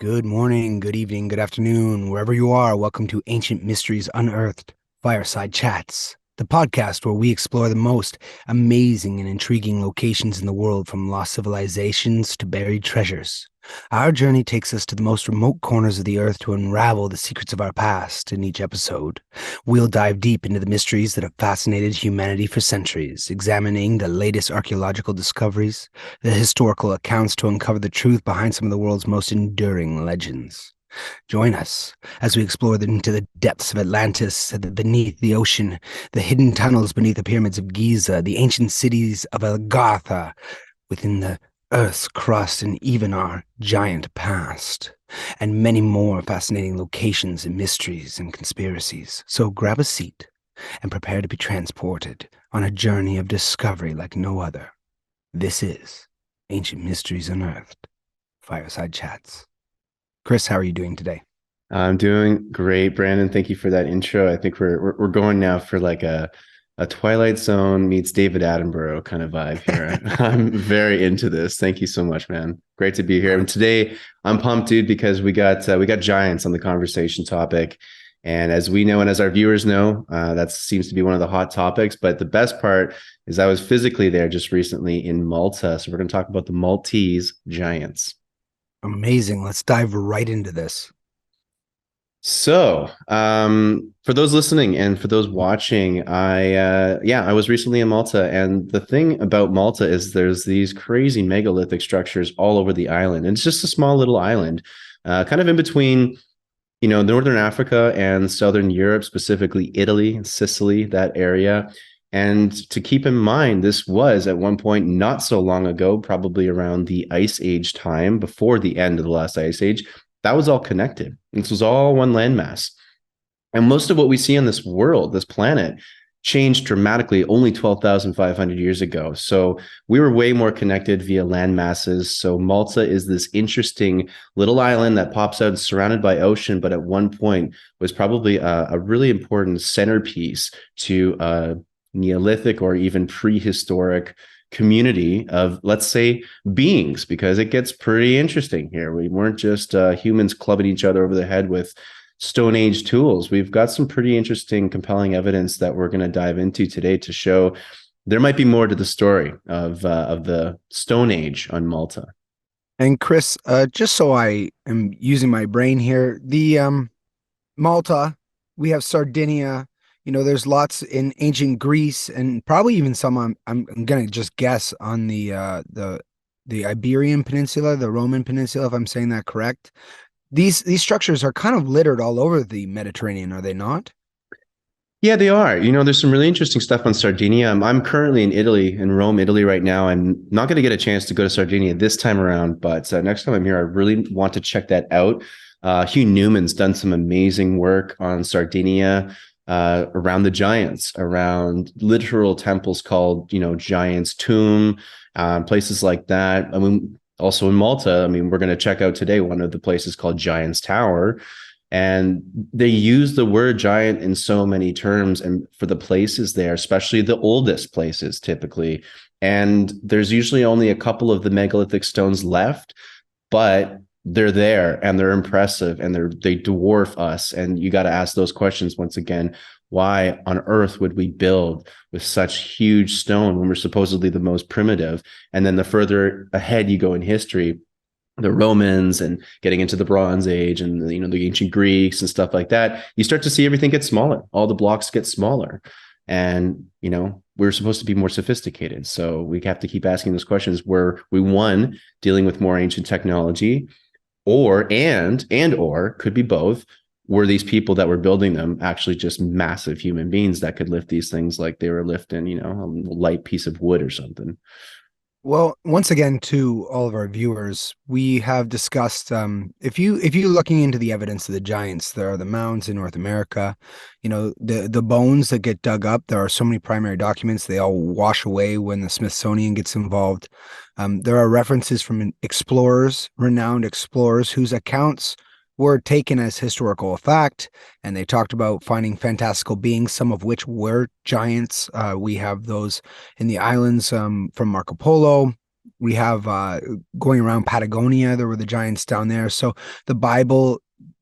Good morning, good evening, good afternoon, wherever you are. Welcome to Ancient Mysteries Unearthed Fireside Chats, the podcast where we explore the most amazing and intriguing locations in the world, from lost civilizations to buried treasures. Our journey takes us to the most remote corners of the earth to unravel the secrets of our past. In each episode, we'll dive deep into the mysteries that have fascinated humanity for centuries, examining the latest archaeological discoveries, the historical accounts to uncover the truth behind some of the world's most enduring legends. Join us as we explore into the depths of Atlantis, beneath the ocean, the hidden tunnels beneath the pyramids of Giza, the ancient cities of Agartha, within the Earth's crust, and even our giant past, and many more fascinating locations and mysteries and conspiracies. So grab a seat and prepare to be transported on a journey of discovery like no other. This is Ancient Mysteries Unearthed Fireside Chats. Chris, how are you doing today? I'm doing great, Brandon. Thank you for that intro. I think we're going now for like a Twilight Zone meets David Attenborough kind of vibe here. I'm very into this. Thank you so much, man. Great to be here. And today I'm pumped, dude, because we got giants on the conversation topic. And as we know, and as our viewers know, that seems to be one of the hot topics. But the best part is I was physically there just recently in Malta. So we're going to talk about the Maltese giants. Amazing. Let's dive right into this. So, for those listening and for those watching, I was recently in Malta, and the thing about Malta is there's these crazy megalithic structures all over the island, and it's just a small little island, kind of in between, Northern Africa and Southern Europe, specifically Italy and Sicily, that area. And to keep in mind, this was at one point not so long ago, probably around the Ice Age time, before the end of the last Ice Age. That was all connected. This was all one landmass. And most of what we see on this world, this planet, changed dramatically only 12,500 years ago. So we were way more connected via land masses. So Malta is this interesting little island that pops out surrounded by ocean, but at one point was probably a really important centerpiece to Neolithic or even prehistoric community of, let's say, beings, because it gets pretty interesting here. We weren't just humans clubbing each other over the head with Stone Age tools. We've got some pretty interesting, compelling evidence that we're going to dive into today to show there might be more to the story of the Stone Age on Malta. And Chris, just so I am using my brain here, the Malta, we have Sardinia. There's lots in ancient Greece, and probably even some. I'm gonna just guess on the Iberian Peninsula, the Roman Peninsula, if I'm saying that correct. These structures are kind of littered all over the Mediterranean, are they not? Yeah, they are. There's some really interesting stuff on Sardinia. I'm currently in Italy, in Rome, Italy right now. I'm not going to get a chance to go to Sardinia this time around, but next time I'm here, I really want to check that out. Hugh Newman's done some amazing work on Sardinia, around the giants, around literal temples called, Giants Tomb, places like that. I mean, also in Malta, I mean, we're going to check out today one of the places called Giants Tower. And they use the word giant in so many terms, and for the places there, especially the oldest places typically. And there's usually only a couple of the megalithic stones left, but they're there and they're impressive and they dwarf us. And you got to ask those questions once again. Why on earth would we build with such huge stone when we're supposedly the most primitive? And then the further ahead you go in history, the Romans and getting into the Bronze Age and the ancient Greeks and stuff like that, you start to see everything get smaller. All the blocks get smaller, and we're supposed to be more sophisticated. So we have to keep asking those questions. Were we one dealing with more ancient technology, or could be both? Were these people that were building them actually just massive human beings that could lift these things like they were lifting, a light piece of wood or something? Well, once again, to all of our viewers, we have discussed if you're looking into the evidence of the giants, there are the mounds in North America, the bones that get dug up. There are so many primary documents; they all wash away when the Smithsonian gets involved. There are references from explorers, renowned explorers, whose accounts were taken as historical fact, and they talked about finding fantastical beings, some of which were giants. We have those in the islands from Marco Polo. We have going around Patagonia, there were the giants down there. So the Bible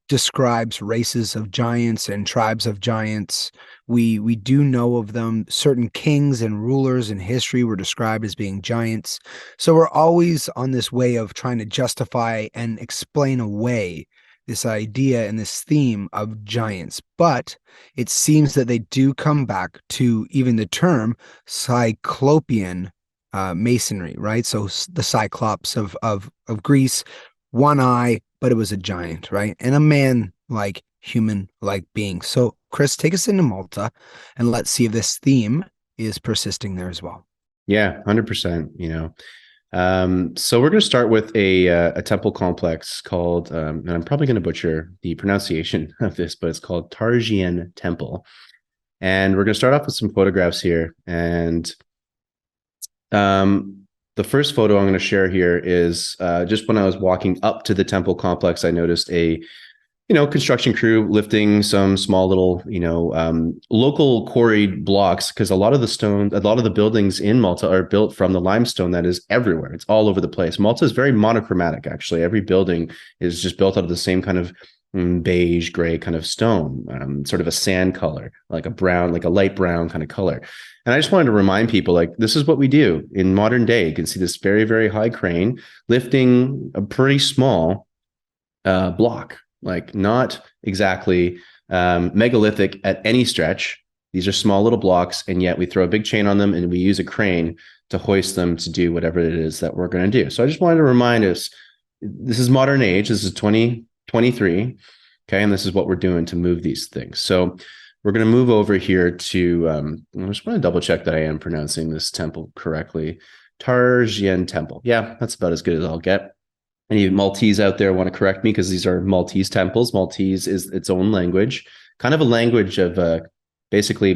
describes races of giants and tribes of giants. We do know of them. Certain kings and rulers in history were described as being giants. So we're always on this way of trying to justify and explain away this idea and this theme of giants. But it seems that they do come back to even the term Cyclopean masonry, right? So the Cyclops of Greece, one eye, but it was a giant, right? And a man like human like being. So, Chris, take us into Malta and let's see if this theme is persisting there as well. Yeah, 100%. So we're going to start with a temple complex called, and I'm probably going to butcher the pronunciation of this, but it's called Tarxien Temple. And we're going to start off with some photographs here. And the first photo I'm going to share here is just when I was walking up to the temple complex, I noticed a construction crew lifting some small little, local quarried blocks, because a lot of the buildings in Malta are built from the limestone that is everywhere. It's all over the place. Malta is very monochromatic, actually. Every building is just built out of the same kind of beige, gray kind of stone, sort of a sand color, like a light brown kind of color. And I just wanted to remind people, like, this is what we do in modern day. You can see this very, very high crane lifting a pretty small block, like not exactly megalithic at any stretch. These are small little blocks, and yet we throw a big chain on them and we use a crane to hoist them to do whatever it is that we're going to do. So I just wanted to remind us, this is modern age. This is 2023. Okay. And this is what we're doing to move these things. So we're going to move over here to, I just want to double check that I am pronouncing this temple correctly. Tarxien Temple. Yeah, that's about as good as I'll get. Any Maltese out there want to correct me, because these are Maltese temples. Maltese is its own language, kind of a language of basically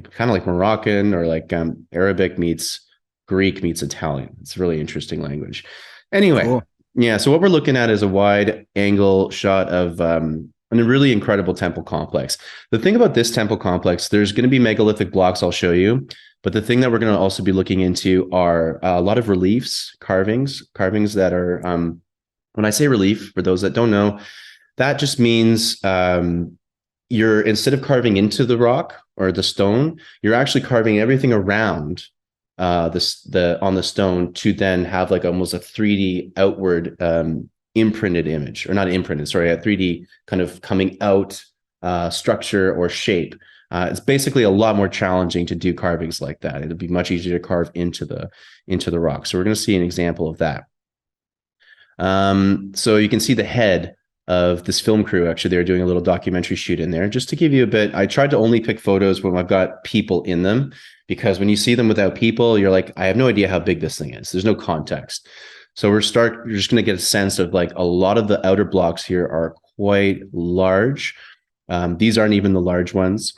kind of like Moroccan, or like Arabic meets Greek meets Italian. It's a really interesting language. Anyway, cool. Yeah, so what we're looking at is a wide angle shot of a really incredible temple complex. The thing about this temple complex, there's going to be megalithic blocks I'll show you. But the thing that we're going to also be looking into are a lot of reliefs, carvings that are, when I say relief, for those that don't know, that just means you're, instead of carving into the rock or the stone, you're actually carving everything around on the stone to then have like almost a 3D outward imprinted image, or not imprinted, sorry, a 3D kind of coming out structure or shape. It's basically a lot more challenging to do carvings like that. It'll be much easier to carve into the rock. So we're going to see an example of that. So you can see the head of this film crew. Actually, they're doing a little documentary shoot in there. Just to give you a bit, I tried to only pick photos when I've got people in them, because when you see them without people, you're like, I have no idea how big this thing is. There's no context. So you're just going to get a sense of, like, a lot of the outer blocks here are quite large. These aren't even the large ones.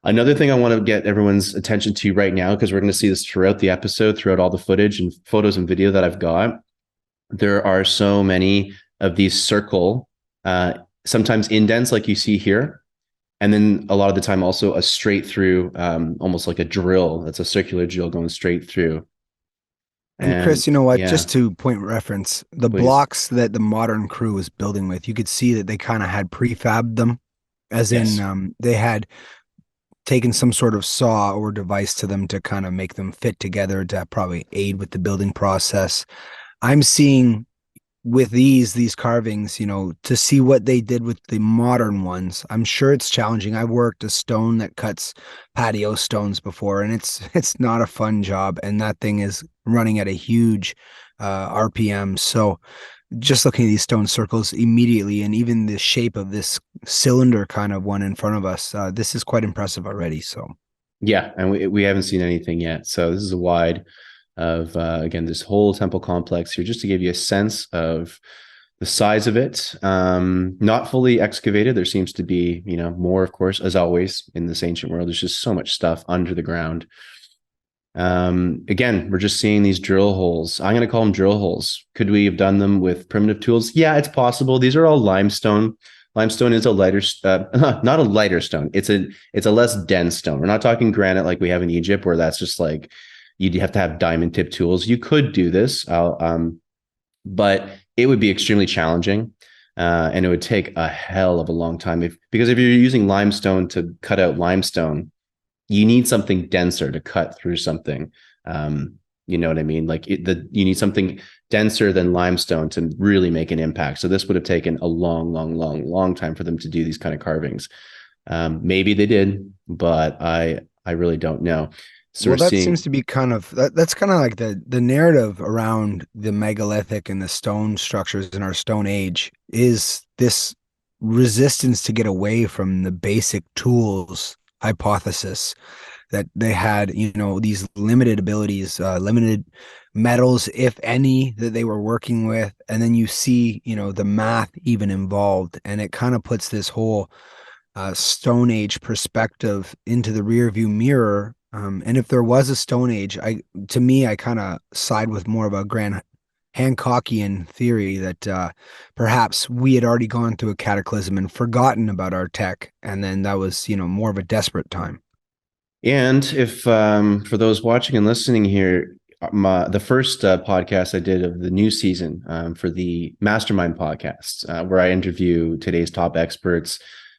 Another thing I want to get everyone's attention to right now, because we're going to see this throughout the episode, throughout all the footage and photos and video that I've got, there are so many of these circle, sometimes indents like you see here. And then a lot of the time also a straight through, almost like a drill. That's a circular drill going straight through. And Chris, you know what? Yeah. Just to point reference, the blocks that the modern crew was building with, you could see that they kind of had prefabbed them, as in they had taken some sort of saw or device to them to kind of make them fit together to probably aid with the building process. I'm seeing with these carvings, to see what they did with the modern ones. I'm sure it's challenging. I've worked a stone that cuts patio stones before, and it's not a fun job. And that thing is running at a huge RPM. So just looking at these stone circles immediately, and even the shape of this cylinder kind of one in front of us, this is quite impressive already. So yeah, and we haven't seen anything yet. So this is a wide of again, this whole temple complex here, just to give you a sense of the size of it. Not fully excavated. There seems to be, more, of course, as always in this ancient world. There's just so much stuff under the ground. Again, we're just seeing these drill holes. I'm going to call them drill holes. Could we have done them with primitive tools? Yeah, it's possible. These are all limestone. Limestone is a lighter, not a lighter stone. It's a less dense stone. We're not talking granite like we have in Egypt, where that's just like, You'd have to have diamond tip tools. You could do this, but it would be extremely challenging. And it would take a hell of a long time because if you're using limestone to cut out limestone, you need something denser to cut through something. You know what I mean? Like you need something denser than limestone to really make an impact. So this would have taken a long, long, long, long time for them to do these kind of carvings. Maybe they did, but I really don't know. So Well, we're that seeing, seems to be that's kind of like the narrative around the megalithic and the stone structures in our Stone Age is this resistance to get away from the basic tools hypothesis that they had, these limited abilities, limited metals, if any, that they were working with. And then you see, the math even involved, and it kind of puts this whole Stone Age perspective into the rear view mirror. And if there was a Stone Age, to me, I kind of side with more of a Grand Hancockian theory that perhaps we had already gone through a cataclysm and forgotten about our tech, and then that was, more of a desperate time. and if for those watching and listening here, the first podcast I did of the new season for the Mastermind podcast, where I interview today's top experts,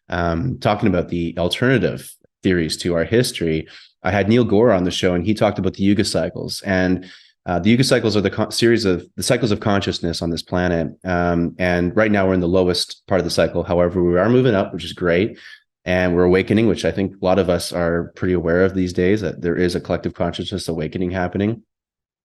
talking about the alternative theories to our history. I had Neil Gore on the show, and he talked about the Yuga cycles. And the Yuga cycles are the series of the cycles of consciousness on this planet. And right now we're in the lowest part of the cycle. However, we are moving up, which is great. And we're awakening, which I think a lot of us are pretty aware of these days, that there is a collective consciousness awakening happening.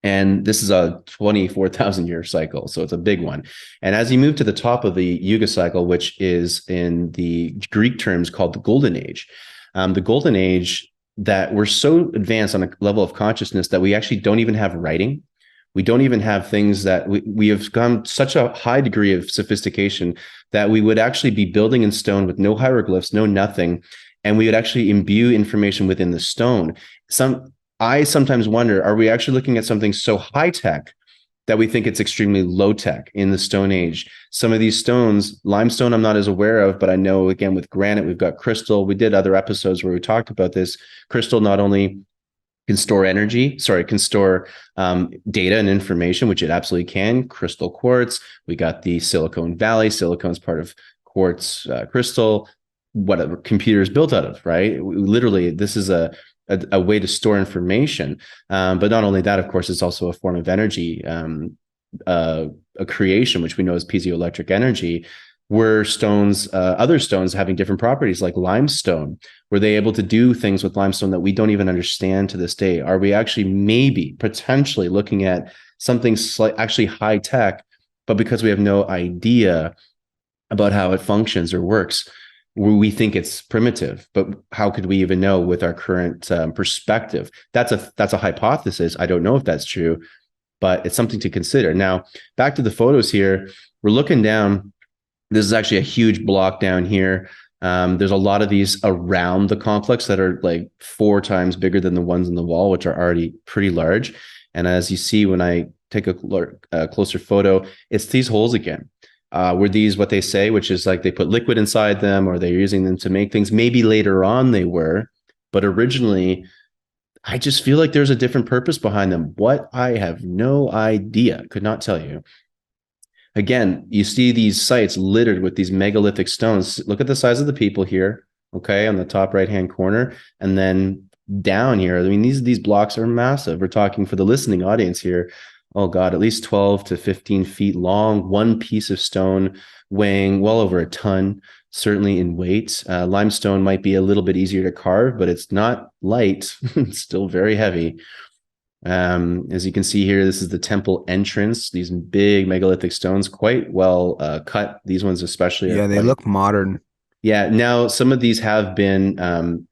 And this is a 24,000 year cycle. So it's a big one. And as you move to the top of the Yuga cycle, which is in the Greek terms called the Golden Age, the Golden Age, that we're so advanced on a level of consciousness that we actually don't even have writing. We don't even have things that we have gone such a high degree of sophistication that we would actually be building in stone with no hieroglyphs, no nothing. And we would actually imbue information within the stone. I sometimes wonder, are we actually looking at something so high tech that we think it's extremely low tech in the Stone Age? Some of these stones, limestone, I'm not as aware of, but I know, again, with granite, we've got crystal. We did other episodes where we talked about this. Crystal not only can store can store data and information, which it absolutely can. Crystal quartz. We got the Silicon Valley. Silicon's part of quartz crystal, what a computer is built out of, right? Literally, this is a way to store information. But not only that, of course, it's also a form of energy, a creation, which we know is piezoelectric energy. Were stones, other stones having different properties like limestone? Were they able to do things with limestone that we don't even understand to this day? Are we actually maybe potentially looking at something actually high tech, but because we have no idea about how it functions or works, we think it's primitive, but how could we even know with our current perspective? That's a hypothesis. I don't know if that's true, but it's something to consider. Now, back to the photos here. We're looking down. This is actually a huge block down here. There's a lot of these around the complex that are like 4 times bigger than the ones in the wall, which are already pretty large. And as you see, when I take a closer photo, it's these holes again. Were these what they say, which is like they put liquid inside them, or they're using them to make things? Maybe later on they were, but originally, I just feel like there's a different purpose behind them. What? I have no idea. Could not tell you. Again, you see these sites littered with these megalithic stones. Look at the size of the people here, okay, on the top right-hand corner. And then down here, I mean, these blocks are massive. We're talking, for the listening audience here, oh God, at least 12 to 15 feet long, one piece of stone weighing well over a ton, certainly in weight. Limestone might be a little bit easier to carve, but it's not light. It's still very heavy. As you can see here, this is the temple entrance. These big megalithic stones, quite well cut. These ones especially are Yeah, they quite. look modern. Yeah, now some of these have been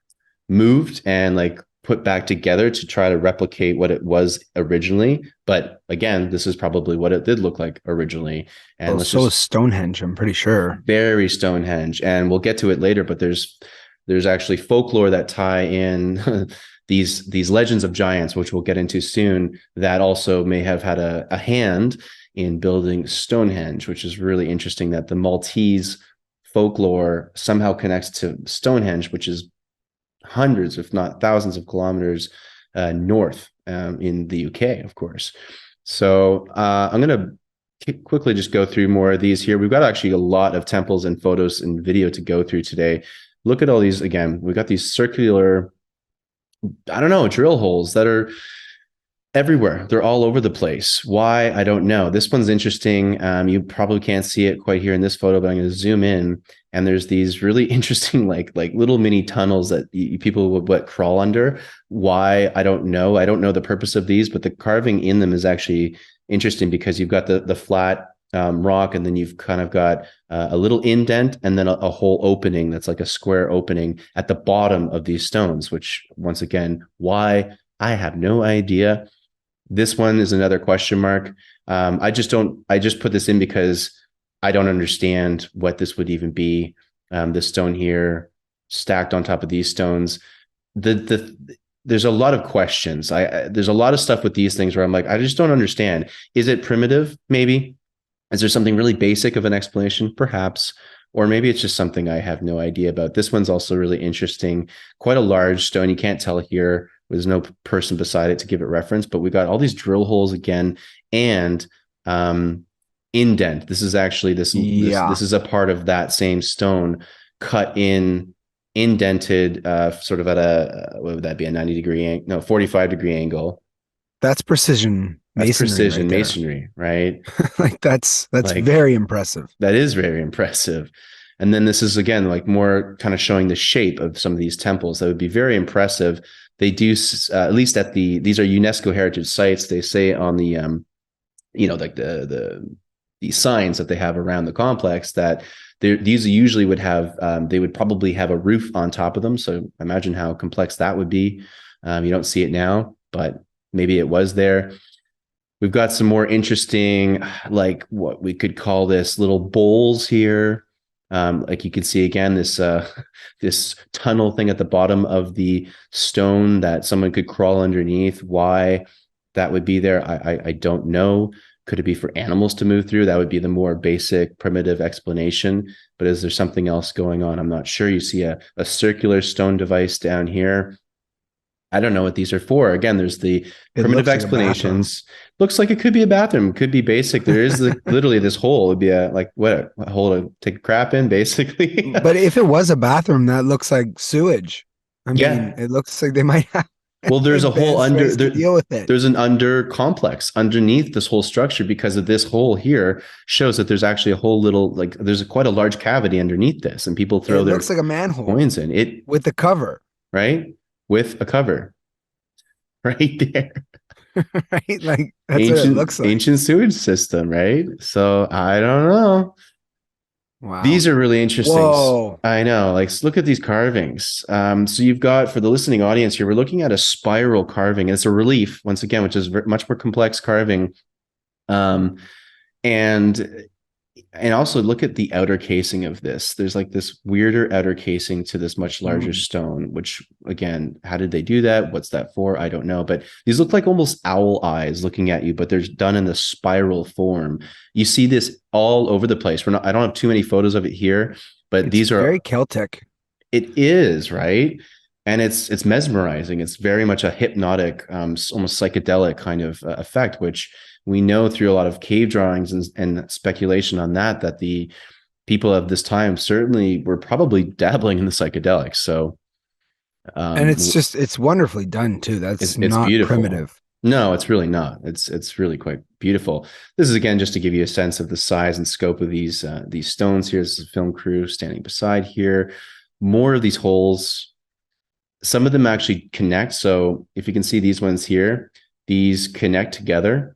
moved and like put back together to try to replicate what it was originally. But again, this is probably what it did look like originally. And Well, let's so just is Stonehenge, I'm pretty sure. very Stonehenge, and we'll get to it later. But there's actually folklore that tie in these legends of giants, which we'll get into soon, that also may have had a hand in building Stonehenge, which is really interesting that the Maltese folklore somehow connects to Stonehenge, which is hundreds, if not thousands of kilometers north in the UK, of course. So I'm going to quickly just go through more of these here. We've got actually a lot of temples and photos and video to go through today. Look at all these again. We've got these circular, I don't know, drill holes that are everywhere. They're all over the place. Why? I don't know. This one's interesting. You probably can't see it quite here in this photo, but I'm going to zoom in. And there's these really interesting, like little mini tunnels that people would crawl under. Why? I don't know. I don't know the purpose of these, but the carving in them is actually interesting because you've got the flat rock, and then you've kind of got a little indent, and then a whole opening that's like a square opening at the bottom of these stones. Which, once again, why? I have no idea. This one is another question mark. I just put this in because I don't understand what this would even be. This stone here stacked on top of these stones. There's a lot of questions. There's a lot of stuff with these things where I'm like, I just don't understand. Is it primitive? Maybe. Is there something really basic of an explanation? Perhaps. Or maybe it's just something I have no idea about. This one's also really interesting. Quite a large stone. You can't tell here. There's no person beside it to give it reference, but we got all these drill holes again, and indent. This is actually this is a part of that same stone cut in, indented, sort of at what would that be, a 90-degree angle? No, 45-degree angle. That's precision masonry. That's precision right masonry, right? Like that's Like, very impressive. That is very impressive. And then this is again like more kind of showing the shape of some of these temples. That would be very impressive. They do, at least at these are UNESCO heritage sites. They say on the like the signs that they have around the complex that these usually would have, they would probably have a roof on top of them. So imagine how complex that would be. You don't see it now, but maybe it was there. We've got some more interesting, like what we could call this, little bowls here. Like you can see again, this tunnel thing at the bottom of the stone that someone could crawl underneath. Why that would be there, I don't know. Could it be for animals to move through? That would be the more basic, primitive explanation. But is there something else going on? I'm not sure. You see a circular stone device down here. I don't know what these are for. Again, there's the primitive explanations. Looks like it could be a bathroom. Could be basic. There is literally this hole. It'd be a hole to take a crap in, basically. But if it was a bathroom, that looks like sewage. I mean, it looks like they might have. Well, there's a whole under there, deal with it. There's an under complex underneath this whole structure because of this hole here shows that there's actually a whole little, like there's quite a large cavity underneath this, and people throw their looks like a manhole coins in it with the cover, right? With a cover, right there. Right, like that's what it looks like. Ancient sewage system, right? So I don't know. Wow. These are really interesting. Whoa. I know. Like, look at these carvings. So you've got, for the listening audience here, we're looking at a spiral carving. It's a relief, once again, which is much more complex carving. And also look at the outer casing of this. There's like this weirder outer casing to this much larger stone, which again, how did they do that? What's that for? I don't know. But these look like almost owl eyes looking at you, but they're done in the spiral form. You see this all over the place. I don't have too many photos of it here, but these are very Celtic. It is, right? And it's mesmerizing. It's very much a hypnotic, almost psychedelic kind of effect, which we know through a lot of cave drawings and speculation on that the people of this time certainly were probably dabbling in the psychedelics. So, and it's wonderfully done too. It's not beautiful. Primitive. No, it's really not. It's really quite beautiful. This is again just to give you a sense of the size and scope of these stones here. This is a film crew standing beside here. More of these holes. Some of them actually connect. So if you can see these ones here, these connect together.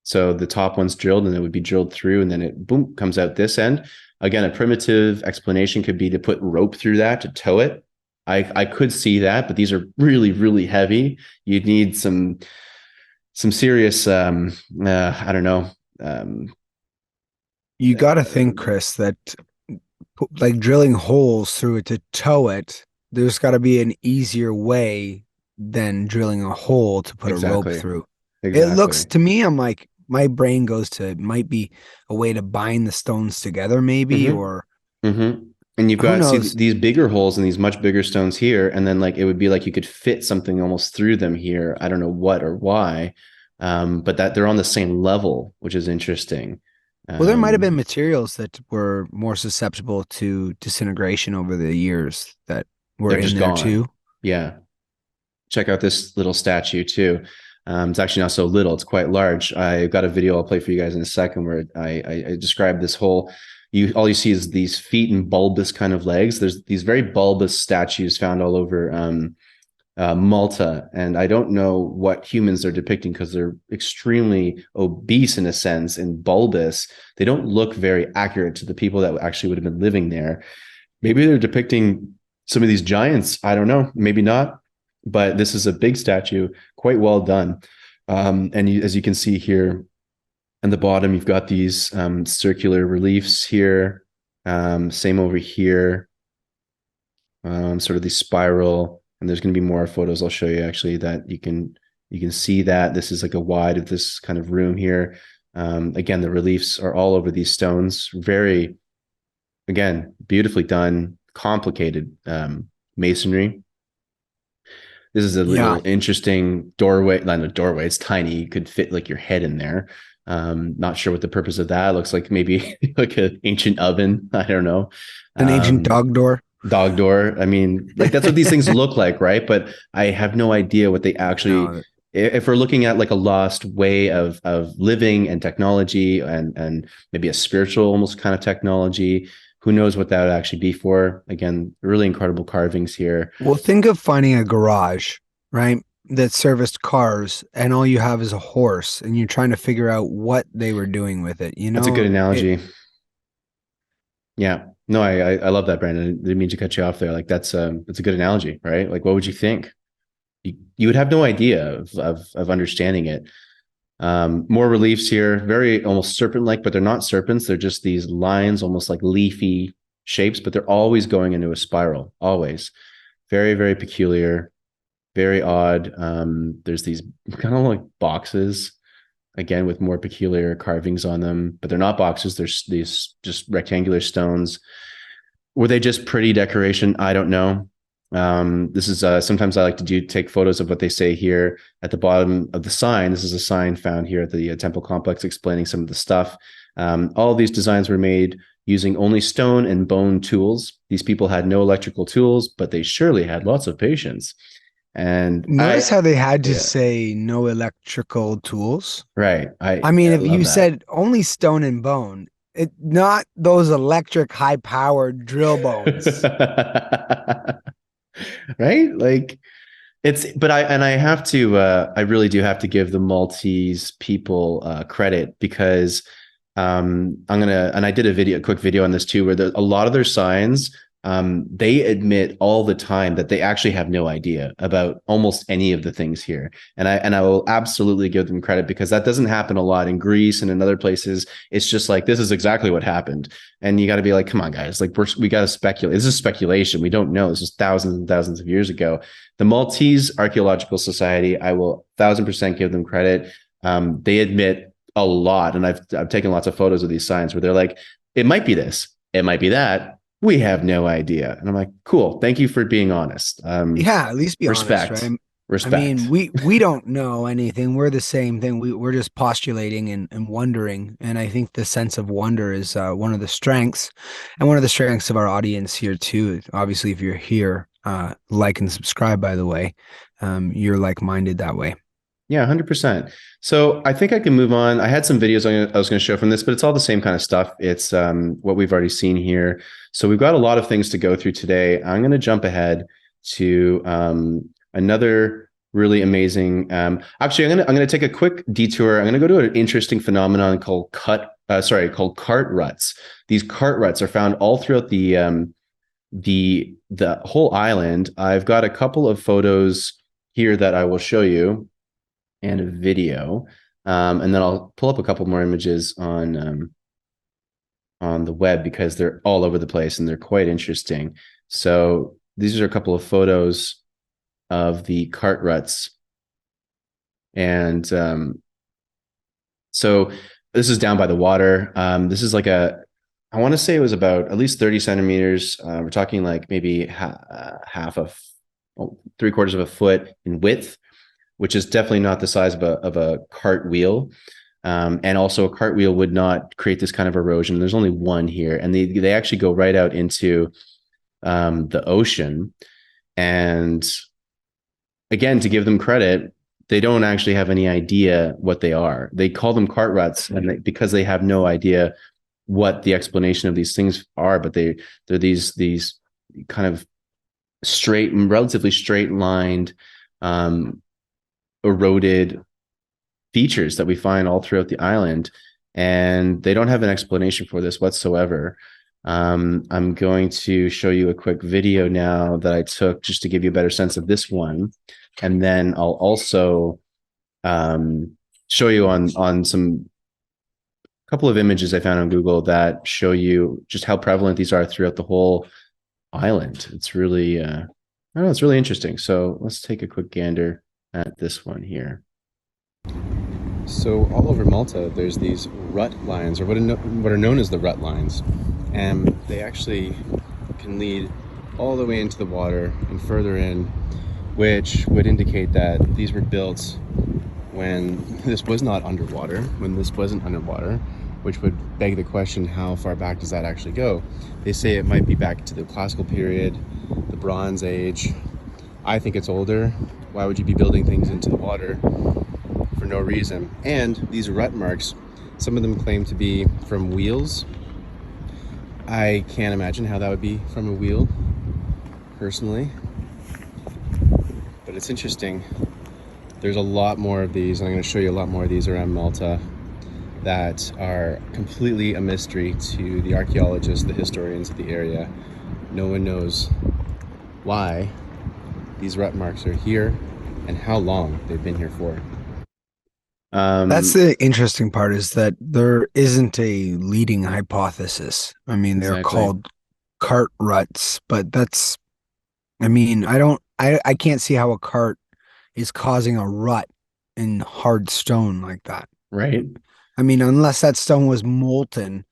So the top one's drilled and it would be drilled through, and then it boom comes out this end. Again, a primitive explanation could be to put rope through that to tow it. I could see that, but these are really, really heavy. You'd need some serious I don't know. You got to think, Chris, that like drilling holes through it to tow it, there's got to be an easier way than drilling a hole to put a rope through. Exactly. It looks to me, I'm like, my brain goes to, it might be a way to bind the stones together, maybe, or. Mm-hmm. And you've Who got see knows? these bigger holes and these much bigger stones here, and then like it would be like you could fit something almost through them here. I don't know what or why, but that they're on the same level, which is interesting. Well, there might have been Um, materials that were more susceptible to disintegration over the years that were they're in just there too. gone. Yeah. Check out this little statue too. It's actually not so little; it's quite large. I got a video I'll play for you guys in a second where I describe this whole. You all you see is these feet and bulbous kind of legs. There's these very bulbous statues found all over Malta, and I don't know what humans they're depicting because they're extremely obese in a sense and bulbous. They don't look very accurate to the people that actually would have been living there. Maybe they're depicting some of these giants. I don't know. Maybe not. But this is a big statue, quite well done. And as you can see here on the bottom, you've got these circular reliefs here. Same over here, sort of the spiral. And there's going to be more photos I'll show you actually that you can see that this is like a wide of this kind of room here. Again, the reliefs are all over these stones. Very, again, beautifully done, complicated masonry. This is a Yeah. little interesting doorway. Not a doorway, it's tiny. You could fit like your head in there. Not sure what the purpose of that looks like. Maybe like an ancient oven. I don't know. An ancient Um, dog door. dog door. I mean, like that's what these things look like, right? But I have no idea what they actually. No, If we're looking at like a lost way of living and technology and maybe a spiritual almost kind of technology, who knows what that would actually be for? Again, really incredible carvings here. well, think of finding a garage, right? That serviced cars, and all you have is a horse, and you're trying to figure out what they were doing with it. That's a good analogy. Yeah. No, I love that, Brandon. I didn't mean to cut you off there. Like that's a good analogy, right? Like what would you think? You would have no idea of understanding it. More reliefs here, very almost serpent-like, but they're not serpents. They're just these lines, almost like leafy shapes, but they're always going into a spiral, always. Very, very peculiar, very odd. There's these kind of like boxes, again, with more peculiar carvings on them, but they're not boxes. There's these just rectangular stones. Were they just pretty decoration? I don't know. This is sometimes I like to take photos of what they say here at the bottom of the sign. This is a sign found here at the temple complex explaining some of the stuff. All of these designs were made using only stone and bone tools. These people had no electrical tools, but they surely had lots of patience. And Notice how they had to yeah, say no electrical tools. right. I mean, I if love you that. said only stone and bone, it not those electric high-powered drill bones. Right? Like but I have to I really do have to give the Maltese people credit because I'm gonna and I did a quick video on this too, where a lot of their signs they admit all the time that they actually have no idea about almost any of the things here, and I will absolutely give them credit because that doesn't happen a lot in Greece and in other places. It's just like this is exactly what happened, and you got to be like, come on, guys, like we got to speculate. This is speculation. We don't know. This is thousands and thousands of years ago. The Maltese Archaeological Society, I will 1,000% give them credit. They admit a lot, and I've taken lots of photos of these signs where they're like, it might be this, it might be that. We have no idea, and I'm like, cool. Thank you for being honest. Yeah, at least be honest, right? Respect, I mean, respect. we don't know anything. We're the same thing. We're just postulating and wondering. And I think the sense of wonder is one of the strengths, and one of the strengths of our audience here too. Obviously, if you're here, like and subscribe. By the way, you're like-minded that way. Yeah, 100%. So I think I can move on. I had some videos I was going to show from this, but it's all the same kind of stuff. It's what we've already seen here. So we've got a lot of things to go through today. I'm going to jump ahead to another really amazing. Actually, I'm going to take a quick detour. I'm going to go to an interesting phenomenon called called cart ruts. These cart ruts are found all throughout the whole island. I've got a couple of photos here that I will show you and a video. And then I'll pull up a couple more images on the web because they're all over the place and they're quite interesting. So these are a couple of photos of the cart ruts. And so this is down by the water. This is like I want to say it was about at least 30 centimeters. We're talking like maybe half of, well, 3/4 of a foot in width, which is definitely not the size of a cartwheel. And also a cartwheel would not create this kind of erosion. There's only one here, and they actually go right out into the ocean. And again, to give them credit, they don't actually have any idea what they are. They call them cart ruts, and because they have no idea what the explanation of these things are, but they're these kind of straight, relatively straight lined, eroded features that we find all throughout the island, and they don't have an explanation for this whatsoever. I'm going to show you a quick video now that I took just to give you a better sense of this one, and then I'll also show you on some couple of images I found on Google that show you just how prevalent these are throughout the whole island. It's really, I don't know, it's really interesting. So let's take a quick gander at this one here. So all over Malta, there's these rut lines, or what are known as the rut lines, and they actually can lead all the way into the water and further in, which would indicate that these were built when this was not underwater, when this wasn't underwater, which would beg the question, how far back does that actually go? They say it might be back to the classical period, the Bronze Age. I think it's older. Why would you be building things into the water for no reason? And these rut marks, some of them claim to be from wheels. I can't imagine how that would be from a wheel, personally. But it's interesting. There's a lot more of these, and I'm going to show you a lot more of these around Malta that are completely a mystery to the archaeologists, the historians of the area. No one knows why these rut marks are here and how long they've been here for. That's the interesting part, is that there isn't a leading hypothesis. I mean, they're Exactly. called cart ruts, but that's, I mean, I can't see how a cart is causing a rut in hard stone like that. Right. I mean, unless that stone was molten,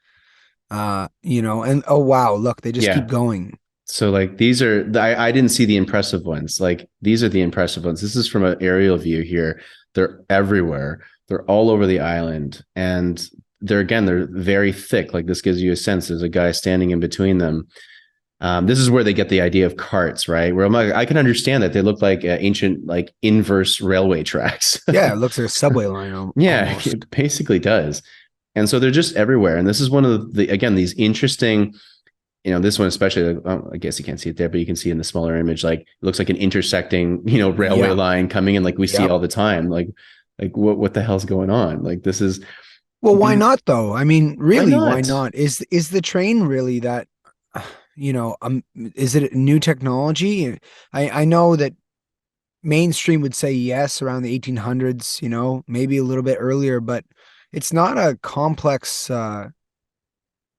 and oh wow, look, they just keep Yeah. going. So like these are, I didn't see the impressive ones. Like these are the impressive ones. This is from an aerial view here. They're everywhere. They're all over the island, and they're very thick. Like this gives you a sense there's a guy standing in between them. This is where they get the idea of carts, right? Where I'm like, I can understand that they look like ancient, like inverse railway tracks. Yeah, it looks like a subway line Yeah, almost. it basically does. And so they're just everywhere. And this is one of again, these interesting, this one especially, I guess you can't see it there, but you can see in the smaller image, like it looks like an intersecting, railway Yeah, line coming in, like we see yeah. all the time. Like what the hell's going on? Like this is Well, why these, not though? I mean, why really, why not? not? Is the train really that, is it a new technology? I know that mainstream would say yes around the 1800s, maybe a little bit earlier, but it's not a complex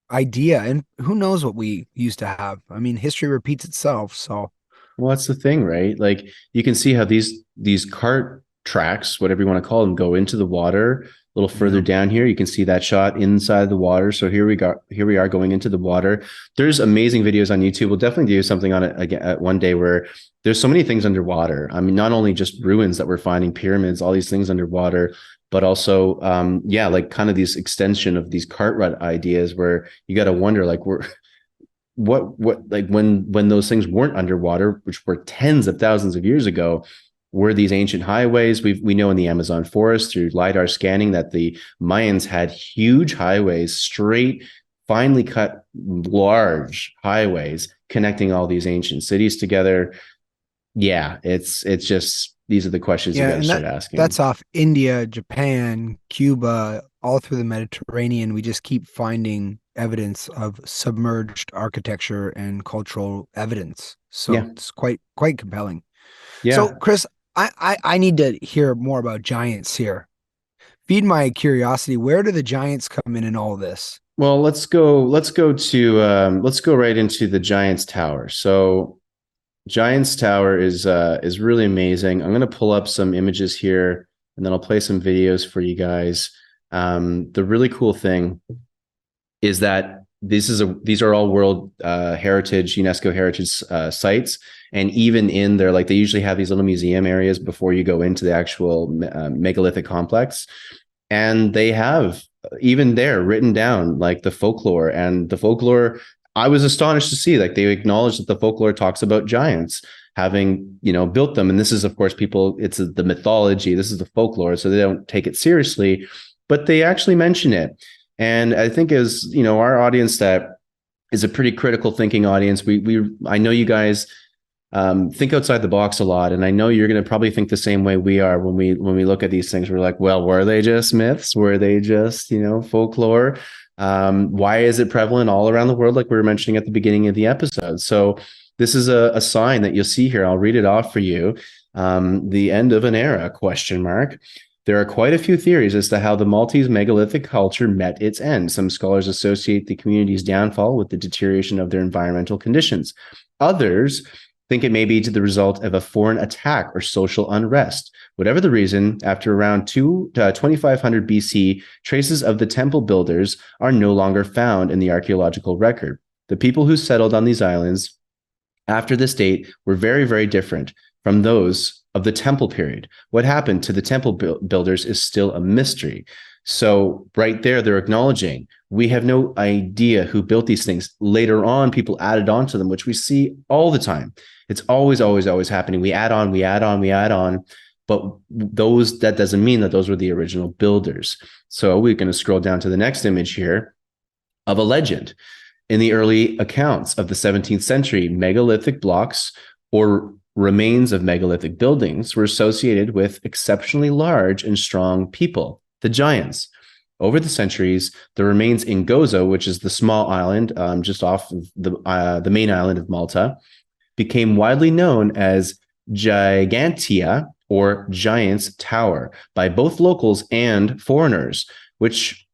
idea. And who knows what we used to have? I mean, history repeats itself. So, Well, that's the thing, right? Like you can see how these cart tracks, whatever you want to call them, go into the water. A little further yeah. down here, you can see that shot inside the water. So here we are going into the water. There's amazing videos on YouTube. We'll definitely do something on it again one day where there's so many things underwater. I mean, not only just ruins that we're finding, pyramids, all these things underwater, but also, yeah, like kind of this extension of these cart rut ideas where you got to wonder, like, what like when those things weren't underwater, which were tens of thousands of years ago, were these ancient highways. We know in the Amazon forest through lidar scanning that the Mayans had huge highways, straight, finely cut, large highways connecting all these ancient cities together. Yeah, it's just these are the questions you Yeah, got to and start that's asking. off India, Japan, Cuba, all through the Mediterranean. We just keep finding evidence of submerged architecture and cultural evidence. So Yeah, it's quite compelling. So, yeah. Chris, I need to hear more about giants here. Feed my curiosity. Where do the giants come in all this? Well, let's go right into the Giant's Tower. So Giant's Tower is really amazing. I'm gonna pull up some images here, and then I'll play some videos for you guys. The really cool thing is that these are all World Heritage, UNESCO Heritage sites, and even in there, like they usually have these little museum areas before you go into the actual megalithic complex, and they have even there written down like the folklore and the folklore. I was astonished to see like they acknowledge that the folklore talks about giants having built them, and this is of course people, it's the mythology, this is the folklore, so they don't take it seriously, but they actually mention it. And I think as our audience that is a pretty critical thinking audience, we I know you guys think outside the box a lot, and I know you're going to probably think the same way we are when we look at these things. We're like, well, were they just myths? Were they just folklore? Why is it prevalent all around the world, like we were mentioning at the beginning of the episode? So this is a sign that you'll see here. I'll read it off for you. The end of an era, question mark. There are quite a few theories as to how the Maltese megalithic culture met its end. Some scholars associate the community's downfall with the deterioration of their environmental conditions. Others think it may be to the result of a foreign attack or social unrest. Whatever the reason, after around 2500 BC, traces of the temple builders are no longer found in the archaeological record. The people who settled on these islands after this date were very, very different from those of the temple period. What happened to the temple builders is still a mystery. So right there, they're acknowledging we have no idea who built these things. Later on, people added on to them, which we see all the time. It's always, always, always happening. We add on, we add on, we add on. But that doesn't mean that those were the original builders. So we're going to scroll down to the next image here of a legend. In the early accounts of the 17th century, megalithic blocks or remains of megalithic buildings were associated with exceptionally large and strong people, the giants. Over the centuries, the remains in Gozo, which is the small island just off of the main island of Malta, became widely known as Gigantia, or Giant's Tower, by both locals and foreigners, which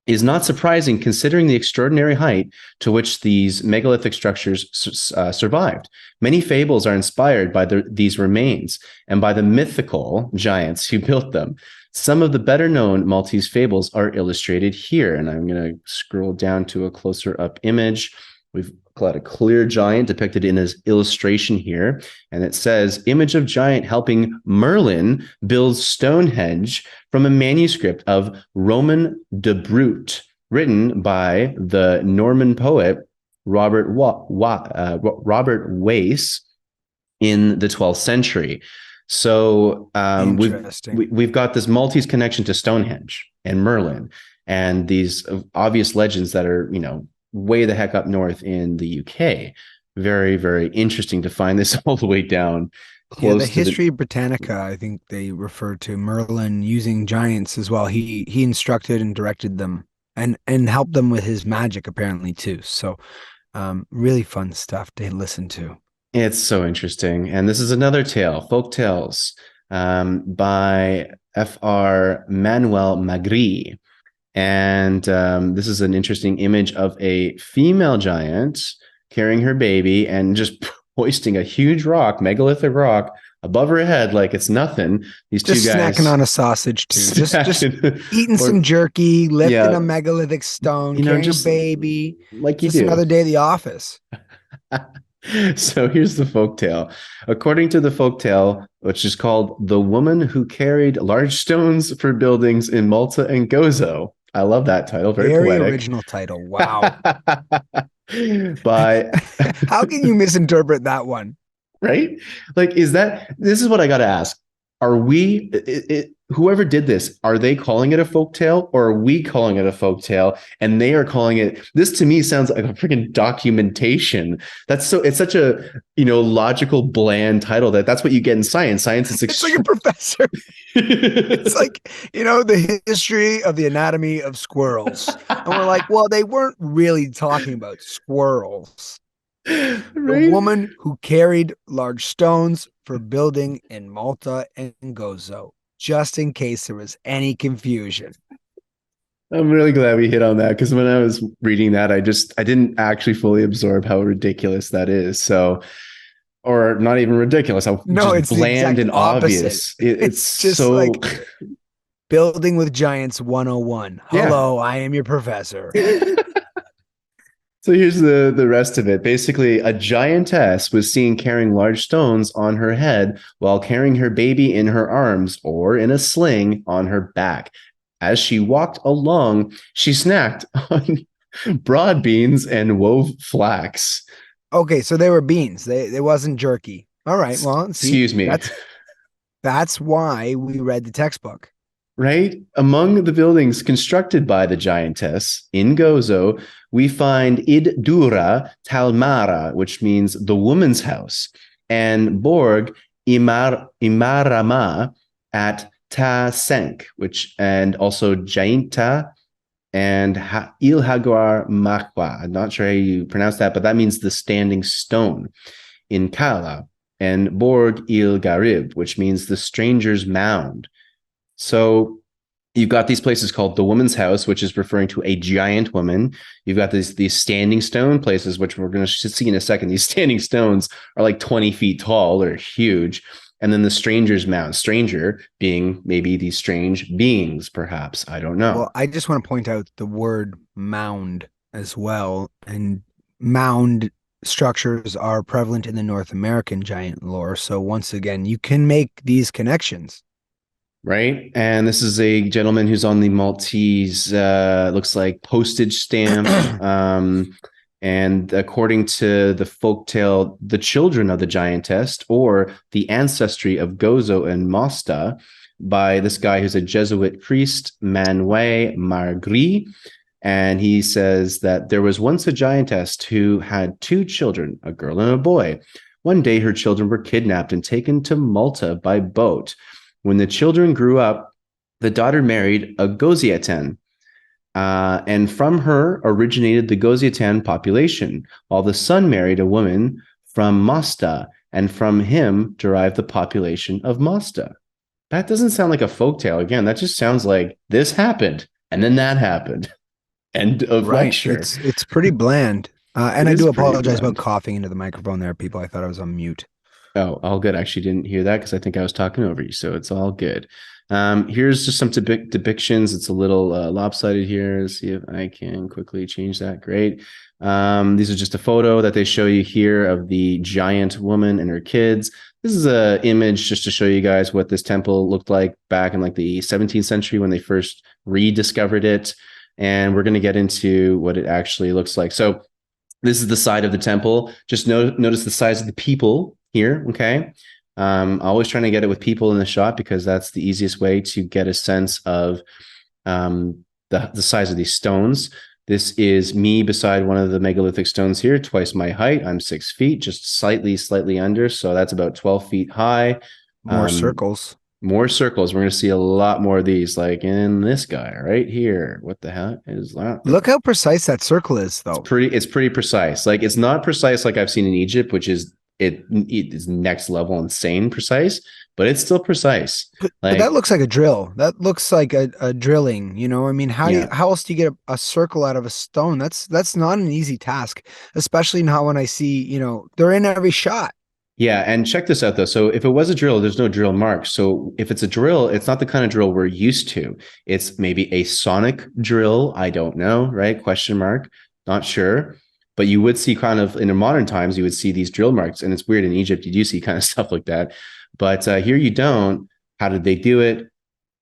is not surprising considering the extraordinary height to which these megalithic structures survived. Many fables are inspired by these remains and by the mythical giants who built them. Some of the better known Maltese fables are illustrated here, and I'm going to scroll down to a closer up image. We've got a clear giant depicted in his illustration here, and it says, image of giant helping Merlin build Stonehenge, from a manuscript of Roman de Brute, written by the Norman poet Robert Wace in the 12th century. So we've got this Maltese connection to Stonehenge and Merlin, and these obvious legends that are, way the heck up north in the UK. Very, very interesting to find this all the way down close. Yeah, the History Britannica, I think they refer to Merlin using giants as well. He instructed and directed them and helped them with his magic apparently too. So really fun stuff to listen to. It's so interesting. And this is another tale, Folk Tales, by Fr. Manuel Magri. And this is an interesting image of a female giant carrying her baby and just hoisting a huge rock, megalithic rock, above her head like it's nothing. These just two guys snacking on a sausage too, just eating some jerky, lifting a megalithic stone, carrying a baby, like you just do. Another day at the office. So here's the folktale. According to the folktale, which is called The Woman Who Carried Large Stones for Buildings in Malta and Gozo. I love that title. Very poetic. Original title. Wow. By how can you misinterpret that one? Right? Like, this is what I got to ask. Are we, whoever did this, are they calling it a folktale, or are we calling it a folktale and they are calling it, this to me sounds like a freaking documentation. It's such a, logical, bland title that's what you get in science. Science is it's like a professor. It's like, the history of the anatomy of squirrels. And we're like, well, they weren't really talking about squirrels. Right? The woman who carried large stones for building in Malta and Gozo, just in case there was any confusion. I'm really glad we hit on that, because when I was reading that, I didn't actually fully absorb how ridiculous that is. So, or not even ridiculous, how it's bland and obvious. It's just so like building with giants 101. Hello, I am your professor. So here's the rest of it. Basically, a giantess was seen carrying large stones on her head while carrying her baby in her arms or in a sling on her back. As she walked along, she snacked on broad beans and wove flax. Okay, so they were beans. They wasn't jerky. All right. Well, see, Excuse me. that's why we read the textbook. Right? Among the buildings constructed by the giantess in Gozo, we find Id Dura Talmara, which means the woman's house, and Borg Imarama at Ta Senk, which and also Jainta and Ilhaguar Makwa. I'm not sure how you pronounce that, but that means the standing stone in Kala, and Borg Il Garib, which means the stranger's mound. So you've got these places called the woman's house, which is referring to a giant woman. You've got these standing stone places, which we're going to see in a second. These standing stones are like 20 feet tall. They're huge. And then the stranger's mound, stranger being maybe these strange beings, perhaps. I don't know. Well, I just want to point out the word mound as well. And mound structures are prevalent in the North American giant lore. So once again, you can make these connections. Right. And this is a gentleman who's on the Maltese, looks like postage stamp. And according to the folktale, the children of the giantess or the ancestry of Gozo and Mosta by this guy who's a Jesuit priest, Manuel Margri. And he says that there was once a giantess who had two children, a girl and a boy. One day her children were kidnapped and taken to Malta by boat. When the children grew up, the daughter married a Goziatan, and from her originated the Goziatan population, while the son married a woman from Mosta, and from him derived the population of Mosta. That doesn't sound like a folktale. Again, that just sounds like this happened, and then that happened. End of Right. lecture. It's pretty bland. And It I is do pretty apologize about bland. coughing into the microphone there, people. I thought I was on mute. Oh, all good. I actually didn't hear that because I think I was talking over you, so it's all good. Here's just some depictions. It's a little lopsided here. Let's see if I can quickly change that. Great. These are just a photo that they show you here of the giant woman and her kids. This is an image just to show you guys what this temple looked like back in like the 17th century when they first rediscovered it. And we're going to get into what it actually looks like. So this is the side of the temple. Just notice the size of the people here, okay? Always trying to get it with people in the shot because that's the easiest way to get a sense of the size of these stones. This is me beside one of the megalithic stones here, twice my height. I'm 6 feet, just slightly under. So that's about 12 feet high. More circles. More circles. We're going to see a lot more of these, like in this guy right here. What the heck is that? Look how precise that circle is, though. It's pretty precise. Like it's not precise like I've seen in Egypt, which is it is next level insane precise, but it's still precise. But that looks like a drill. That looks like a drilling, you know? I mean, Yeah. how else do you get a circle out of a stone? That's not an easy task, especially now when I see, they're in every shot. Yeah, and check this out though. So if it was a drill, there's no drill mark. So if it's a drill, it's not the kind of drill we're used to. It's maybe a sonic drill. I don't know, right? Question mark. Not sure. But you would see kind of in the modern times, you would see these drill marks. And it's weird in Egypt, you do see kind of stuff like that. But here you don't. How did they do it?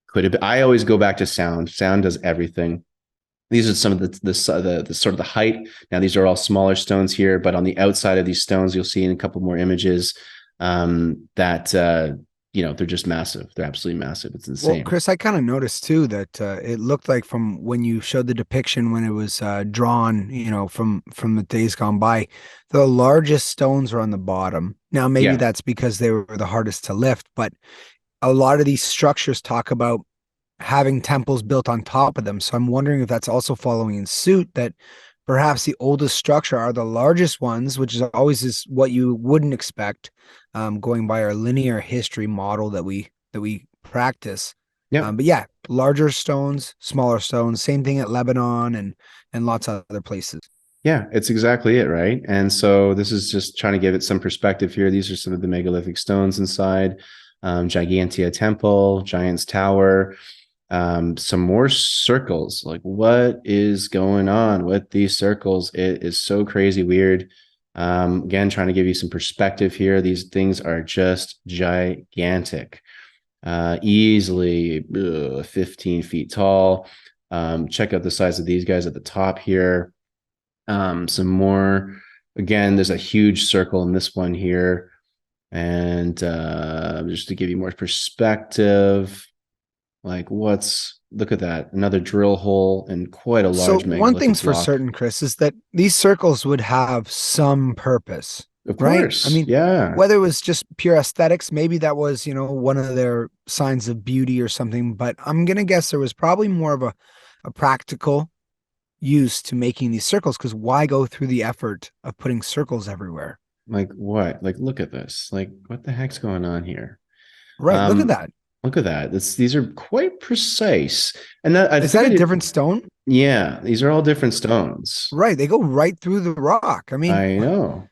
Could it be? I always go back to sound. Sound does everything. These are some of the sort of the height. Now these are all smaller stones here, but on the outside of these stones, you'll see in a couple more images that they're just massive. They're absolutely massive. It's insane. Well, Chris, I kind of noticed too that it looked like from when you showed the depiction when it was drawn, from the days gone by, the largest stones are on the bottom. Now maybe Yeah. that's because they were the hardest to lift, but a lot of these structures talk about having temples built on top of them. So I'm wondering if that's also following in suit, that perhaps the oldest structure are the largest ones, which is always is what you wouldn't expect, going by our linear history model that we practice. Yeah. But yeah, larger stones, smaller stones, same thing at Lebanon and lots of other places. Yeah, it's exactly it, right? And so this is just trying to give it some perspective here. These are some of the megalithic stones inside. Gigantia Temple, Giant's Tower. Some more circles. Like, what is going on with these circles? It is so crazy weird. Again, trying to give you some perspective here. These things are just gigantic, easily 15 feet tall. Check out the size of these guys at the top here. Some more. Again, there's a huge circle in this one here. And just to give you more perspective, like look at that, another drill hole and quite a So large one megalithic thing's for block. certain, Chris, is that these circles would have some purpose, Of right? I course, mean, yeah. whether it was just pure aesthetics, maybe that was, one of their signs of beauty or something, but I'm gonna guess there was probably more of a practical use to making these circles, because why go through the effort of putting circles everywhere? Like what? Like look at this. Like what the heck's going on here? Right, look at Um, that. Look at that. These are quite precise. And that I Is that a figured different stone? yeah, these are all different stones. Right, they go right through the rock. I mean, I know.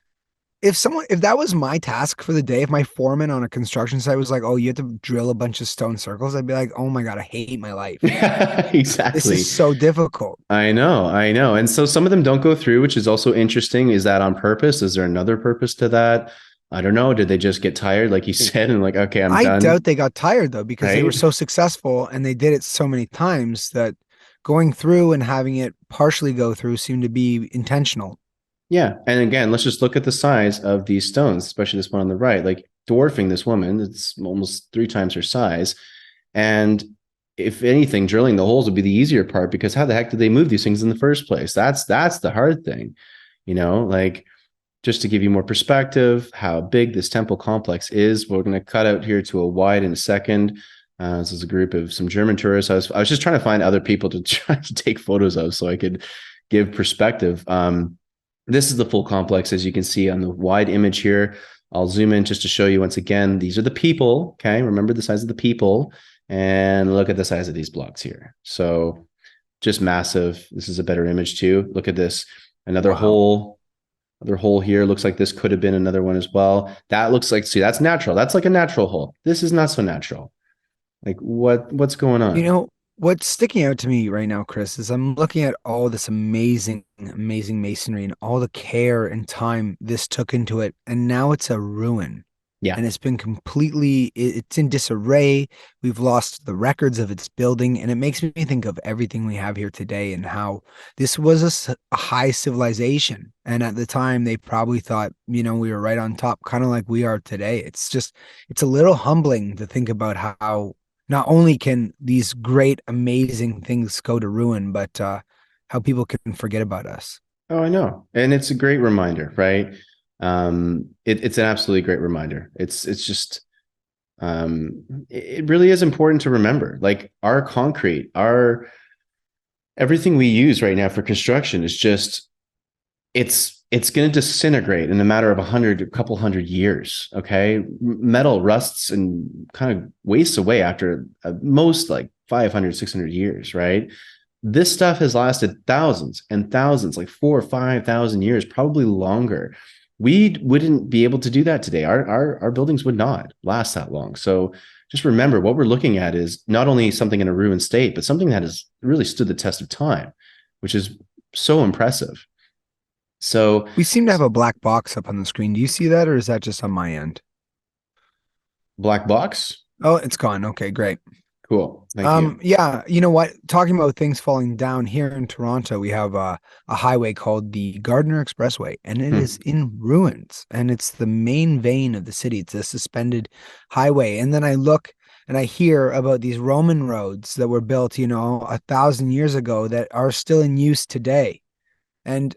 if that was my task for the day, if my foreman on a construction site was like, "Oh, you have to drill a bunch of stone circles," I'd be like, "Oh my God, I hate my life. This is Exactly. so difficult." I know. And so some of them don't go through, which is also interesting. Is that on purpose? Is there another purpose to that? I don't know. Did they just get tired, like you said, and like, okay, I'm I done, doubt they got tired though, because they were right? so successful and they did it so many times that going through and having it partially go through seemed to be intentional. Yeah. And again, let's just look at the size of these stones, especially this one on the right, like dwarfing this woman. It's almost 3 times her size. And if anything, drilling the holes would be the easier part because how the heck did they move these things in the first place? That's the hard thing, like just to give you more perspective, how big this temple complex is. We're going to cut out here to a wide in a second. This is a group of some German tourists. I was just trying to find other people to try to take photos of so I could give perspective. This is the full complex, as you can see on the wide image here. I'll zoom in just to show you once again. These are the people. Okay, remember the size of the people, and look at the size of these blocks here. So just massive. This is a better image too. Look at this. Another Wow. hole. Another hole here. Looks like this could have been another one as well. That looks like, see, that's natural. That's like a natural hole. This is not so natural. Like what's going You on? know, what's sticking out to me right now, Chris, is I'm looking at all this amazing, amazing masonry and all the care and time this took into it. And now it's a ruin. Yeah. And it's been it's in disarray. We've lost the records of its building. And it makes me think of everything we have here today and how this was a high civilization. And at the time, they probably thought, we were right on top, kind of like we are today. It's a little humbling to think about how not only can these great, amazing things go to ruin, but how people can forget about us. Oh, I know. And it's a great reminder, right? It's an absolutely great reminder. It's just it really is important to remember. Like our concrete, our everything we use right now for construction is just it's going to disintegrate in a matter of a couple hundred years. Okay, metal rusts and kind of wastes away after most like 500, 600 years, right? This stuff has lasted thousands and thousands, like 4 or 5 thousand years, probably longer. We wouldn't be able to do that today. Our buildings would not last that long. So just remember what we're looking at is not only something in a ruined state, but something that has really stood the test of time, which is so impressive. So We seem to have a black box up on the screen. Do you see that, or is that just on my end? black box, Oh, it's gone. Okay, great. cool. Thank you. Yeah, you know what? Talking about things falling down here in Toronto, we have a highway called the Gardiner Expressway, and it is Hmm. in ruins, and it's the main vein of the city. It's a suspended highway. And then I look and I hear about these Roman roads that were built, 1,000 years ago that are still in use today. And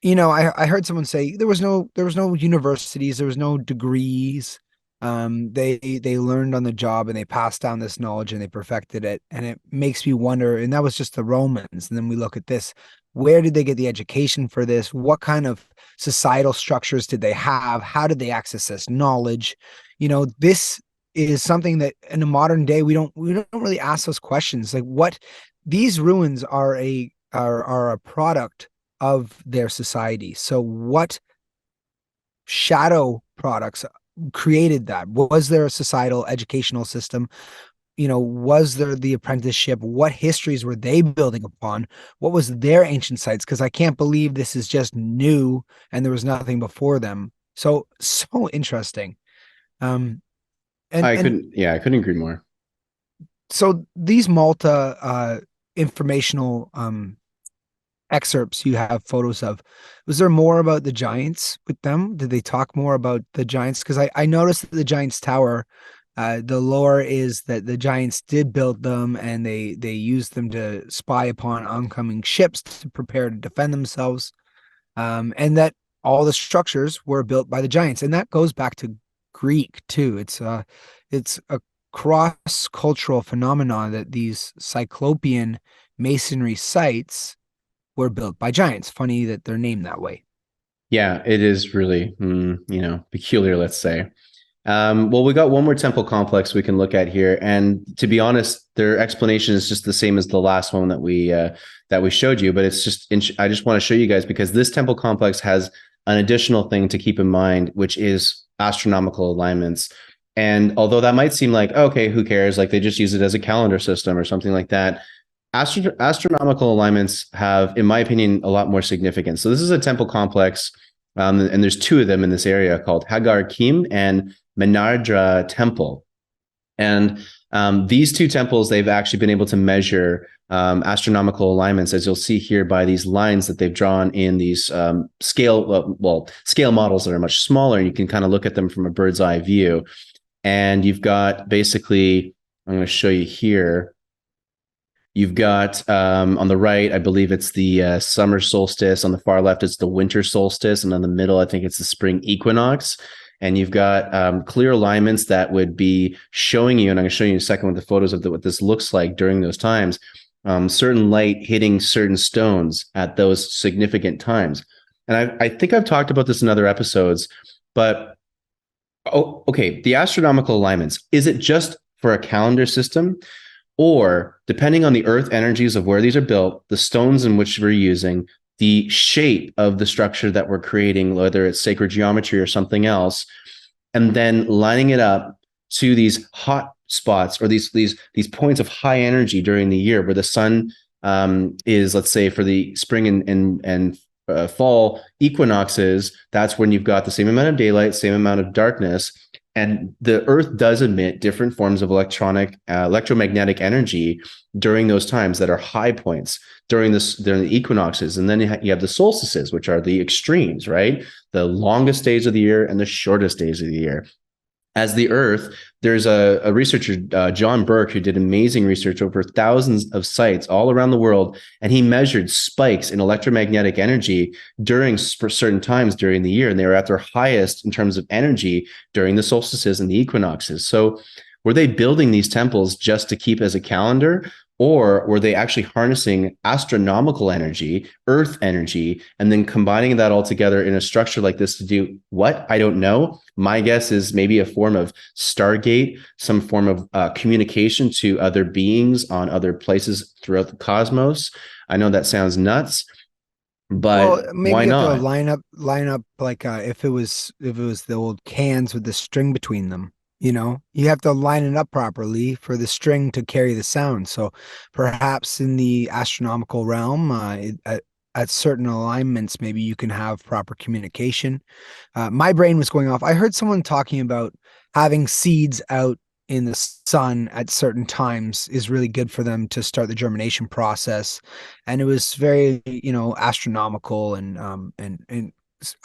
I heard someone say there was no universities, there was no degrees. They learned on the job and they passed down this knowledge and they perfected it. And it makes me wonder, and that was just the Romans. And then we look at this. Where did they get the education for this? What kind of societal structures did they have? How did they access this knowledge? This is something that in a modern day we don't really ask those questions. Like what these ruins are a product of their society. So what shadow products created that? Was there a societal educational system? was there the apprenticeship? What histories were they building upon? What was their ancient sites? Because I can't believe this is just new and there was nothing before them. So interesting. Um, and I couldn't agree more. so these Malta informational excerpts you have photos of, was there more about the giants with them? Did they talk more about the giants? Because I noticed that the giants tower, the lore is that the giants did build them and they used them to spy upon oncoming ships to prepare to defend themselves, and that all the structures were built by the giants, and that goes back to Greek too. It's a cross cultural phenomenon that these cyclopean masonry sites were built by giants. Funny that they're named that way. Yeah, it is really, peculiar, let's say. Well, we got one more temple complex we can look at here, and to be honest, their explanation is just the same as the last one that we showed you. But it's just I just want to show you guys because this temple complex has an additional thing to keep in mind, which is astronomical alignments. And although that might seem like okay, who cares? Like they just use it as a calendar system or something like that. Astronomical alignments have, in my opinion, a lot more significance. So this is a temple complex, and there's two of them in this area called Hagar Kim and Menardra Temple. And these two temples, they've actually been able to measure astronomical alignments, as you'll see here by these lines that they've drawn in these scale models that are much smaller. And you can kind of look at them from a bird's eye view. And you've got basically, I'm going to show you here. You've got on the right, I believe it's the summer solstice. On the far left, it's the winter solstice. And on the middle, I think it's the spring equinox. And you've got clear alignments that would be showing you, and I'm going to show you in a second with the photos of what this looks like during those times, certain light hitting certain stones at those significant times. And I think I've talked about this in other episodes, but okay, the astronomical alignments, is it just for a calendar system? Or depending on the earth energies of where these are built, the stones in which we're using, the shape of the structure that we're creating, whether it's sacred geometry or something else, and then lining it up to these hot spots or these points of high energy during the year where the sun is, let's say, for the spring and fall equinoxes, that's when you've got the same amount of daylight, same amount of darkness. And the Earth does emit different forms of electromagnetic energy during those times that are high points during the equinoxes. And then you have the solstices, which are the extremes, right? The longest days of the year and the shortest days of the year. As the Earth, there's a researcher, John Burke, who did amazing research over thousands of sites all around the world, and he measured spikes in electromagnetic energy during certain times during the year, and they were at their highest in terms of energy during the solstices and the equinoxes. So were they building these temples just to keep as a calendar, or were they actually harnessing astronomical energy, earth energy, and then combining that all together in a structure like this to do what? I don't know. My guess is maybe a form of Stargate, some form of communication to other beings on other places throughout the cosmos. I know that sounds nuts, Well, but maybe why you have to not? line up like if it was the old cans with the string between them. You have to line it up properly for the string to carry the sound. So perhaps in the astronomical realm, at certain alignments, maybe you can have proper communication. My brain was going off. I heard someone talking about having seeds out in the sun at certain times is really good for them to start the germination process, and it was very, astronomical, and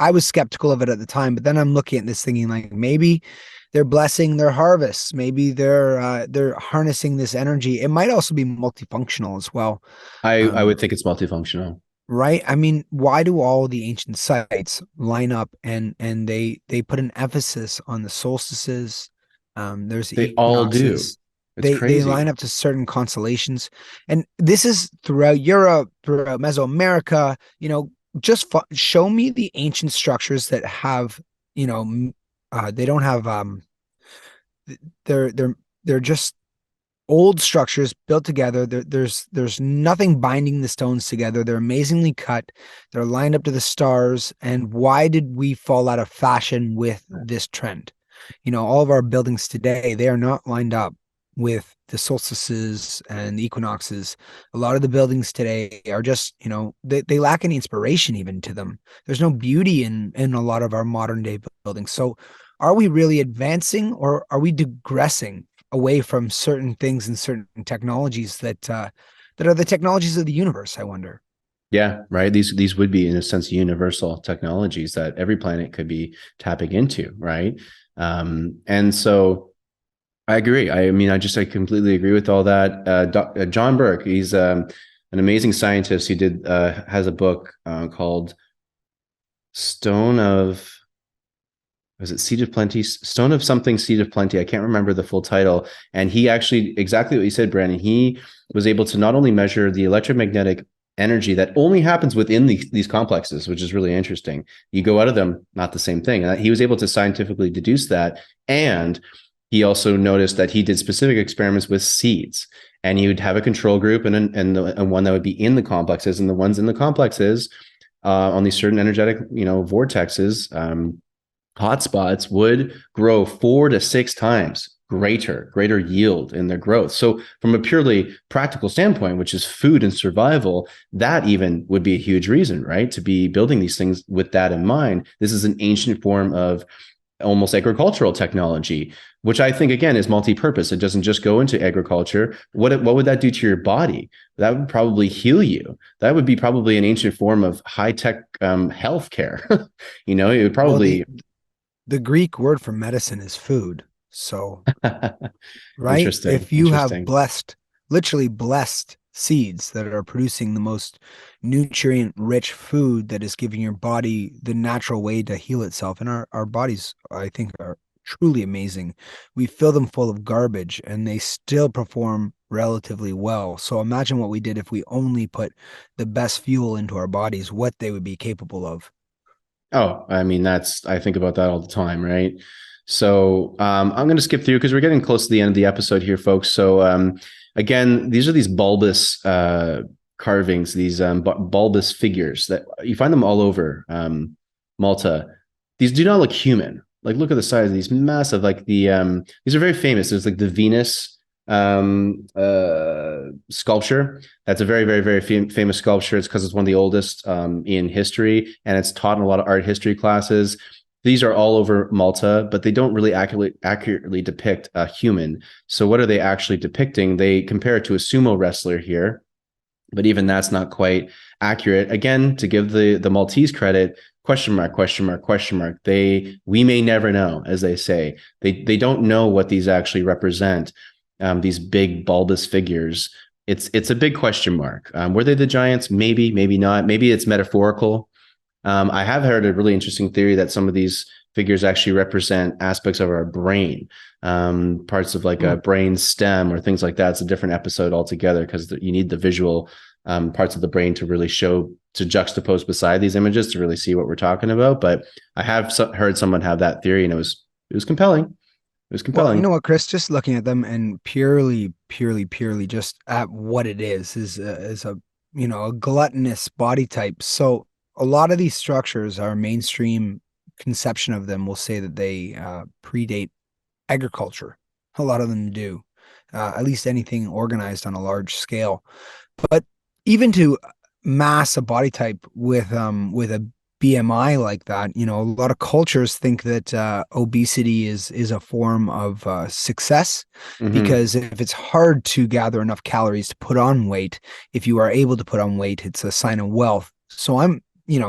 I was skeptical of it at the time, but then I'm looking at this thinking like maybe they're blessing their harvests, maybe they're harnessing this energy. It might also be multifunctional as well. I um, would think it's multifunctional. Right? I mean, why do all the ancient sites line up and they put an emphasis on the solstices? There's They all do. equinoxes. It's They crazy. line up to certain constellations, and this is throughout Europe, throughout Mesoamerica. Just show me the ancient structures that have, they don't have they're just old structures built together. There's nothing binding the stones together. They're amazingly cut. They're lined up to the stars. And why did we fall out of fashion with this trend? All of our buildings today, they are not lined up. with the solstices and the equinoxes, a lot of the buildings today are just, they lack any inspiration even to them. There's no beauty in a lot of our modern day buildings. So are we really advancing, or are we digressing away from certain things and certain technologies that are the technologies of the universe, I wonder? Yeah, right. These would be in a sense universal technologies that every planet could be tapping into, right? And so I agree. I mean, I completely agree with all that. John Burke, he's an amazing scientist. He did has a book called Stone of was it Seed of Plenty? Stone of something, Seed of Plenty. I can't remember the full title. And he actually, exactly what you said, Brandon, he was able to not only measure the electromagnetic energy that only happens within these complexes, which is really interesting. You go out of them, not the same thing. And he was able to scientifically deduce that. And he also noticed that he did specific experiments with seeds. And he would have a control group and one that would be in the complexes. And the ones in the complexes on these certain energetic, vortexes, hotspots would grow 4 to 6 times greater yield in their growth. So from a purely practical standpoint, which is food and survival, that even would be a huge reason, right? To be building these things with that in mind. This is an ancient form of almost agricultural technology, which I think again is multi-purpose. It doesn't just go into agriculture. What would that do to your body? That would probably heal you. That would be probably an ancient form of high-tech health care. It would Well, probably the Greek word for medicine is food. So, right? Interesting. If you have Interesting. literally blessed seeds that are producing the most nutrient rich food that is giving your body the natural way to heal itself. And our bodies, I think, are truly amazing. We fill them full of garbage and they still perform relatively well. So imagine what we did if we only put the best fuel into our bodies, what they would be capable of. Oh, I mean, I think about that all the time, right? So I'm going to skip through because we're getting close to the end of the episode here, folks. So again, these are these bulbous carvings, these bulbous figures that you find them all over Malta. These do not look human. Like, look at the size of these massive, like these are very famous. There's like the Venus sculpture. That's a very, very, very famous sculpture. It's because it's one of the oldest in history, and it's taught in a lot of art history classes. These are all over Malta, but they don't really accurately depict a human. So what are they actually depicting? They compare it to a sumo wrestler here, but even that's not quite accurate. Again, to give the Maltese credit, question mark, question mark, question mark. We may never know, as they say. They don't know what these actually represent. These big bulbous figures. It's a big question mark. Were they the giants? Maybe, maybe not. Maybe it's metaphorical. I have heard a really interesting theory that some of these figures actually represent aspects of our brain, parts of like a brain stem or things like that. It's a different episode altogether because you need the visual parts of the brain to really to juxtapose beside these images to really see what we're talking about. But I have heard someone have that theory, and it was compelling. It was Well, you compelling. know what, Chris? Just looking at them and purely, just at what it is a a gluttonous body type. So a lot of these structures, our mainstream conception of them will say that they predate agriculture. A lot of them do, at least anything organized on a large scale. But even to mass a body type with a BMI like that, a lot of cultures think that obesity is a form of success, Mm-hmm. because if it's hard to gather enough calories to put on weight, if you are able to put on weight, it's a sign of wealth. So I'm,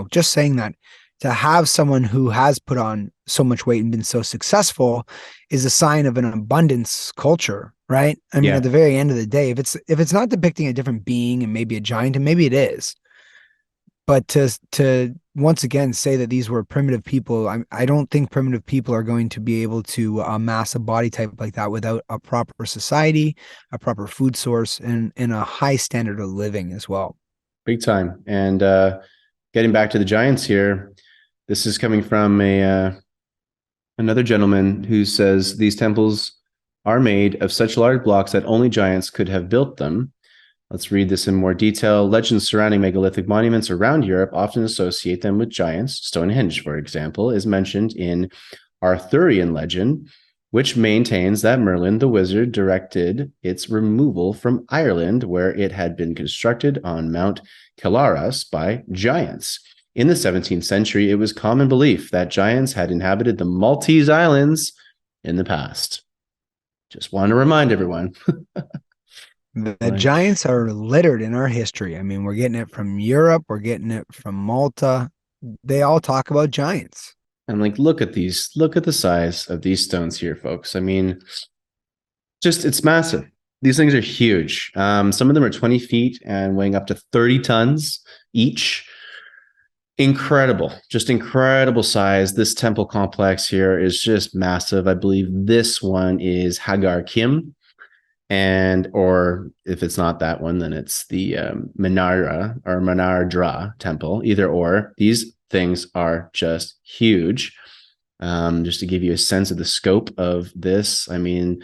just saying that to have someone who has put on so much weight and been so successful is a sign of an abundance culture, right? I mean, at Yeah. the very end of the day, if it's not depicting a different being and maybe a giant, and maybe it is, but to once again say that these were primitive people, I don't think primitive people are going to be able to amass a body type like that without a proper society, a proper food source, and a high standard of living as well. Big time. And getting back to the Giants here, this is coming from a another gentleman who says these temples are made of such large blocks that only giants could have built them. Let's read this in more detail. Legends surrounding megalithic monuments around Europe often associate them with giants. Stonehenge, for example, is mentioned in Arthurian legend. which maintains that Merlin the wizard directed its removal from Ireland, where it had been constructed on Mount Killaras by giants. In the 17th century, it was common belief that giants had inhabited the Maltese Islands in the past. Just want to remind everyone. The giants are littered in our history. I mean, we're getting it from Europe, we're getting it from Malta. They all talk about giants. And like, look at the size of these stones here, folks. I mean, just it's massive. These things are huge. Some of them are 20 feet and weighing up to 30 tons each. Incredible, just incredible size. This temple complex here is just massive. I believe this one is Hagar Kim, and or if it's not that one, then it's the Menara or Menardra temple. Either or, these things are just huge. Just to give you a sense of the scope of this, I mean,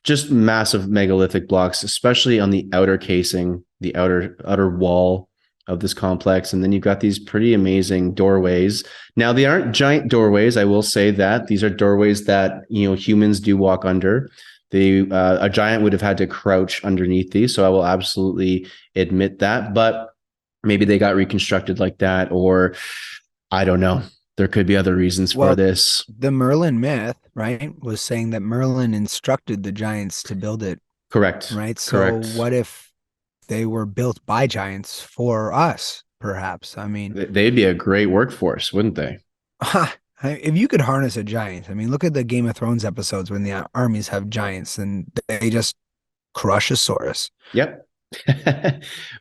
just massive megalithic blocks, especially on the outer casing, the outer wall of this complex. And then you've got these pretty amazing doorways. Now, they aren't giant doorways. I will say that these are doorways that, humans do walk under. A giant would have had to crouch underneath these. So I will absolutely admit that, but maybe they got reconstructed like that, or I don't know. There could be other reasons for this. The Merlin myth, right, was saying that Merlin instructed the giants to build it. Correct. Right. So Correct. what if they were built by giants for us, perhaps? I mean, they'd be a great workforce, wouldn't they? If you could harness a giant, I mean, look at the Game of Thrones episodes when the armies have giants and they just crush a Saurus. Yep.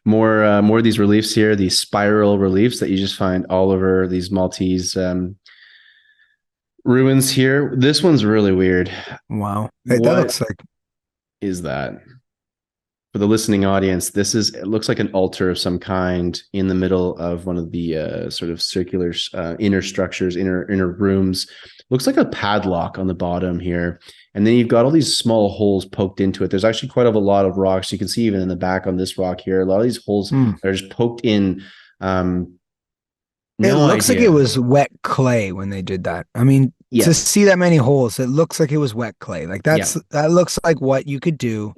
more of these reliefs here, these spiral reliefs that you just find all over these Maltese ruins here. This one's really weird. Wow. That looks like. Is that? For the listening audience, it looks like an altar of some kind in the middle of one of the sort of circular inner structures, inner rooms. Looks like a padlock on the bottom here. And then you've got all these small holes poked into it. There's actually quite a lot of rocks. You can see even in the back on this rock here, a lot of these holes that are just poked in. It looks like it was wet clay when they did that. I mean, to see that many holes, it looks like it was wet clay. Like that looks like what you could do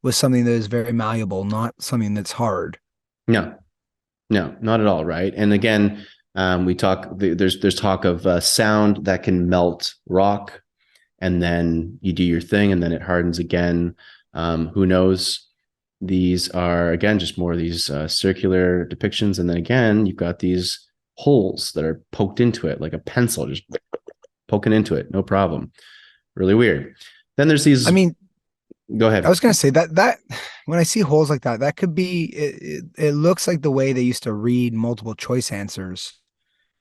with something that is very malleable, not something that's hard. No, not at all. Right. And again, there's talk of sound that can melt rock, and then you do your thing and then it hardens again. Who knows? These are, again, just more of these circular depictions. And then again, you've got these holes that are poked into it like a pencil, just poking into it. No problem. Really weird. Then there's these. I mean, go ahead. I was going to say that when I see holes like that could be, it looks like the way they used to read multiple choice answers.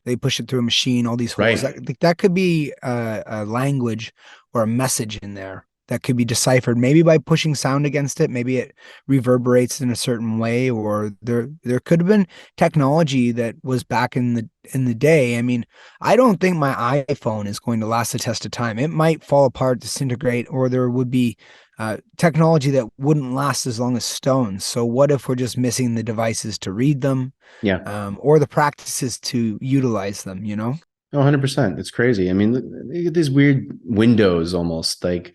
They push it through a machine, all these holes. Right. That could be a language or a message in there that could be deciphered, maybe by pushing sound against it. Maybe it reverberates in a certain way, or there could have been technology that was back in the day. I mean, I don't think my iPhone is going to last the test of time. It might fall apart, disintegrate, or there would be technology that wouldn't last as long as stones. So what if we're just missing the devices to read them? Yeah. Or the practices to utilize them, Oh, 100%. It's crazy. I mean, you get these weird windows almost like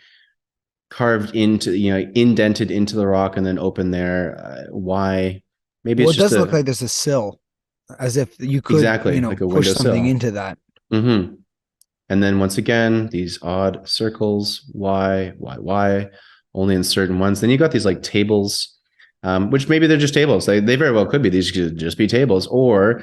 carved into, indented into the rock and then open there. Why? Maybe it's it does look like there's a sill, as if you could, like a push something into that. Mm-hmm. And then once again, these odd circles. Why? Only in certain ones. Then you got these like tables, which maybe they're just tables. They very well could be. These could just be tables, or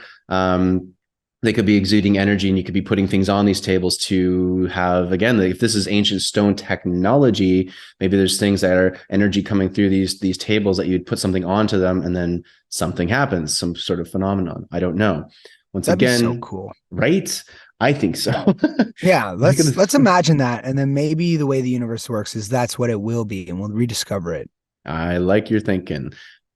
they could be exuding energy, and you could be putting things on these tables to have, again, if this is ancient stone technology, maybe there's things that are energy coming through these tables that you'd put something onto them, and then something happens, some sort of phenomenon. I don't know. That'd be so cool, right? I think so. Yeah, let's imagine that, and then maybe the way the universe works is that's what it will be, and we'll rediscover it. I like your thinking.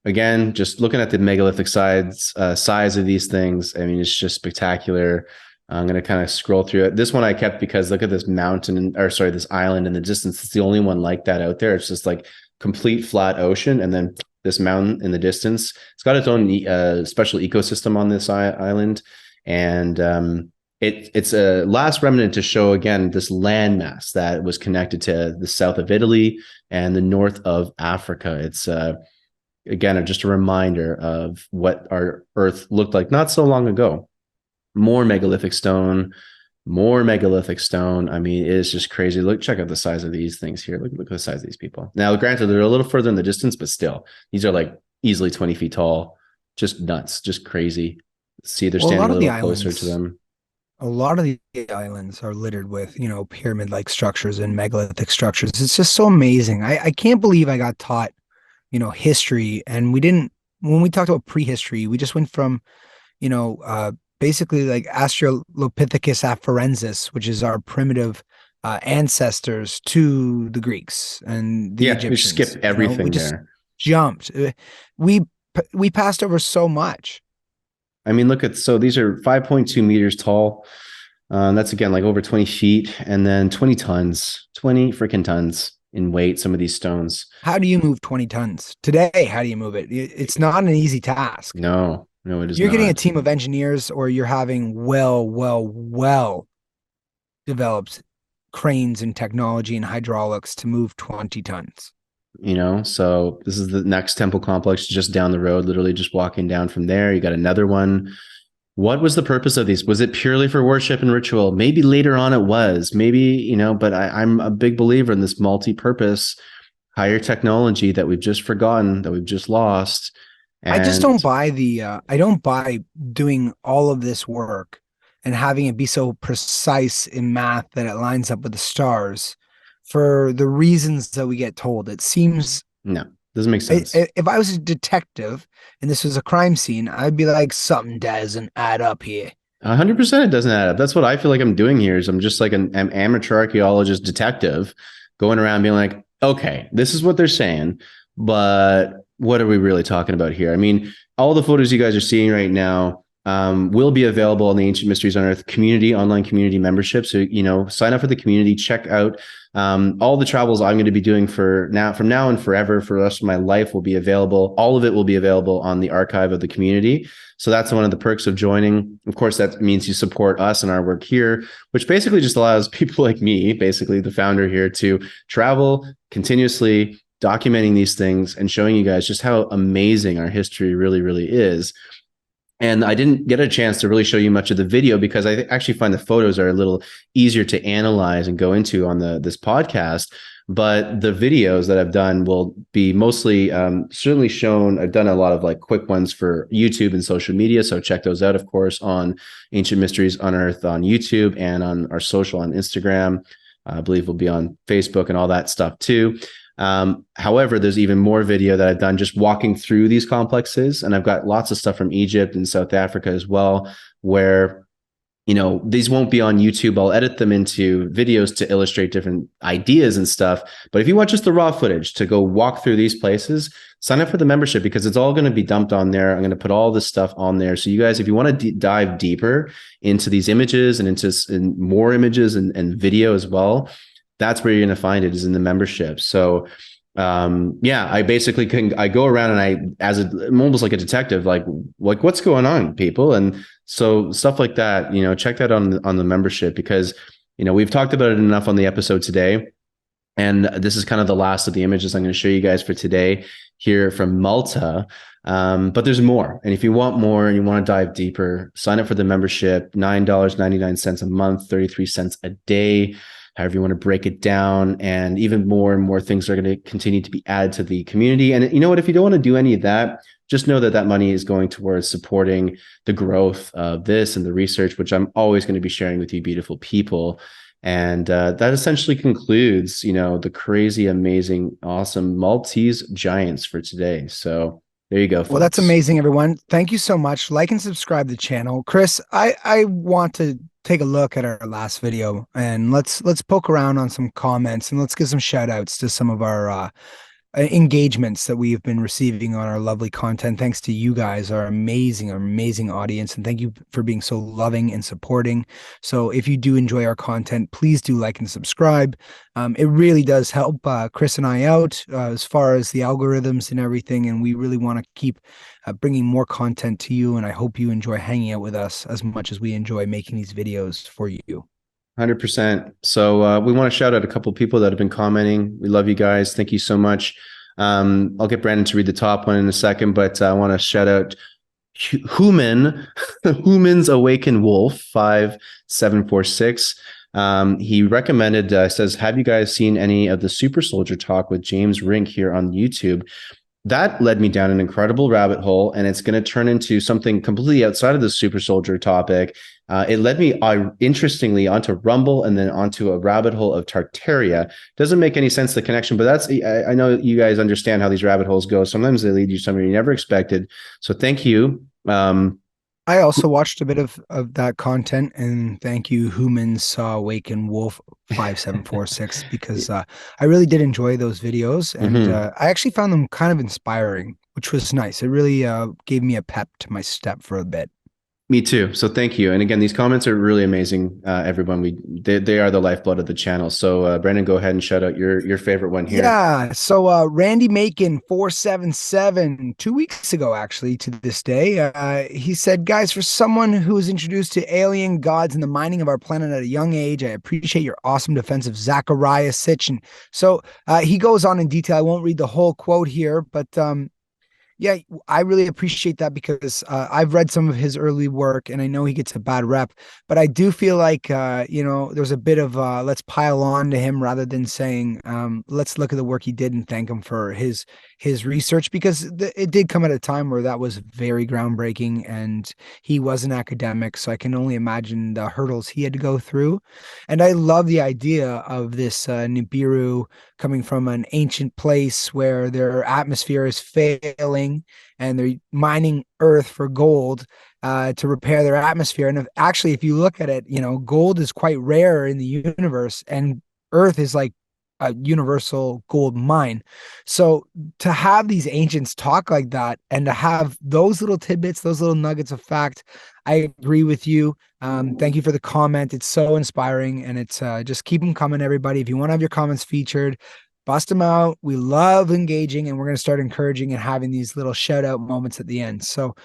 Again, just looking at the megalithic size of these things, I mean, it's just spectacular. I'm going to kind of scroll through it. This one I kept because look at this this island in the distance. It's the only one like that out there. It's just like complete flat ocean, and then this mountain in the distance. It's got its own special ecosystem on this island, and it's a last remnant to show again this landmass that was connected to the south of Italy and the north of Africa. It's again just a reminder of what our Earth looked like not so long ago. More megalithic stone, more megalithic stone. I mean, it is just crazy. Look, check out the size of these things here. Look at the size of these people. Now, granted, they're a little further in the distance, but still, these are like easily 20 feet tall. Just nuts, just crazy. See, they're Well, standing a little closer to them. a lot of the islands are littered with, pyramid-like structures and megalithic structures. It's just so amazing. I can't believe I got taught, history, and we didn't, when we talked about prehistory, we just went from, you know, uh, basically like Australopithecus afarensis, which is our primitive ancestors, to the Greeks and the Yeah, we skip Egyptians. We everything just there. jumped. We we passed over so much. I mean, look at so these are 5.2 meters tall. That's again like over 20 feet, and then 20 tons, 20 freaking tons in weight. Some of these stones. How do you move 20 tons today? How do you move it? It's not an easy task. No, no, it is You're getting a not. team of engineers, or you're having well developed cranes and technology and hydraulics to move 20 tons. So this is the next temple complex just down the road, literally just walking down from there. You got another one. What was the purpose of these? Was it purely for worship and ritual? Maybe later on it was, maybe, but I'm a big believer in this multi-purpose higher technology that we've just forgotten, that we've just lost. I just And don't buy I don't buy doing all of this work and having it be so precise in math that it lines up with the stars for the reasons that we get told. It seems, no, doesn't make sense. if I was a detective and this was a crime scene, I'd be like, something doesn't add up here. 100% it doesn't add up. That's what I feel like I'm doing here is I'm just like an amateur archaeologist detective going around being like, okay, this is what they're saying, but what are we really talking about here? I mean, all the photos you guys are seeing right now will be available on the Ancient Mysteries Unearthed community, online community membership. So, sign up for the community, check out all the travels I'm going to be doing from now and forever for the rest of my life will be available. All of it will be available on the archive of the community. So that's one of the perks of joining. Of course, that means you support us and our work here, which basically just allows people like me, basically the founder here, to travel continuously, documenting these things and showing you guys just how amazing our history really, really is. And I didn't get a chance to really show you much of the video because I actually find the photos are a little easier to analyze and go into on this podcast. But the videos that I've done will be mostly certainly shown. I've done a lot of like quick ones for YouTube and social media. So check those out, of course, on Ancient Mysteries Unearthed on YouTube and on our social on Instagram. I believe we'll be on Facebook and all that stuff too. However, there's even more video that I've done just walking through these complexes, and I've got lots of stuff from Egypt and South Africa as well, where these won't be on YouTube. I'll edit them into videos to illustrate different ideas and stuff. But if you want just the raw footage to go walk through these places, sign up for the membership because it's all going to be dumped on there. I'm going to put all this stuff on there. So you guys, if you want to dive deeper into these images and into more images and video as well, that's where you're going to find it is in the membership. So I basically I go around and I'm almost like a detective, like what's going on, people. And so stuff like that, check that on the membership because, we've talked about it enough on the episode today. And this is kind of the last of the images I'm going to show you guys for today here from Malta. But there's more. And if you want more and you want to dive deeper, sign up for the membership, $9.99 a month, 33 cents a day. However you want to break it down, and even more things are going to continue to be added to the community. And you know what, if you don't want to do any of that, just know that money is going towards supporting the growth of this and the research, which I'm always going to be sharing with you beautiful people. And that essentially concludes, the crazy, amazing, awesome Maltese giants for today. So there you go, folks. Well, that's amazing, everyone. Thank you so much. Like and subscribe to the channel. Chris, I want to take a look at our last video and let's poke around on some comments and let's give some shout outs to some of our engagements that we have been receiving on our lovely content. Thanks to you guys, our amazing audience. And thank you for being so loving and supporting. So if you do enjoy our content, please do like and subscribe. It really does help Chris and I out as far as the algorithms and everything. And we really want to keep bringing more content to you. And I hope you enjoy hanging out with us as much as we enjoy making these videos for you. 100%. So we want to shout out a couple of people that have been commenting. We love you guys. Thank you so much. I'll get Brandon to read the top one in a second, but I want to shout out Human, Human's Awakened Wolf 5746. He recommended, says, have you guys seen any of the Super Soldier talk with James Rink here on YouTube? That led me down an incredible rabbit hole, and it's going to turn into something completely outside of the super soldier topic. It led me, interestingly, onto Rumble and then onto a rabbit hole of Tartaria. Doesn't make any sense, the connection, but I know you guys understand how these rabbit holes go. Sometimes they lead you somewhere you never expected. So thank you. I also watched a bit of that content, and thank you, Humans Saw Awaken Wolf 5746, because I really did enjoy those videos, and I actually found them kind of inspiring, which was nice. It really gave me a pep to my step for a bit. Me too. So thank you. And again, these comments are really amazing, everyone. They are the lifeblood of the channel. So Brandon, go ahead and shout out your favorite one here. Yeah. So Randy Macon 477 2 weeks ago, actually, to this day, he said, guys, for someone who was introduced to alien gods and the mining of our planet at a young age, I appreciate your awesome defense of Zachariah Sitch. And so he goes on in detail. I won't read the whole quote here, but yeah, I really appreciate that, because I've read some of his early work and I know he gets a bad rep, but I do feel like, there's a bit of let's pile on to him rather than saying, let's look at the work he did and thank him for his research, because it did come at a time where that was very groundbreaking and he was an academic. So I can only imagine the hurdles he had to go through. And I love the idea of this Nibiru coming from an ancient place where their atmosphere is failing and they're mining earth for gold to repair their atmosphere. And if you look at it, gold is quite rare in the universe, and earth is like a universal gold mine. So to have these ancients talk like that and to have those little tidbits, those little nuggets of fact, I agree with you. Thank you for the comment. It's so inspiring, and it's just keep them coming, everybody. If you want to have your comments featured, bust them out. We love engaging, and we're going to start encouraging and having these little shout out moments at the end. So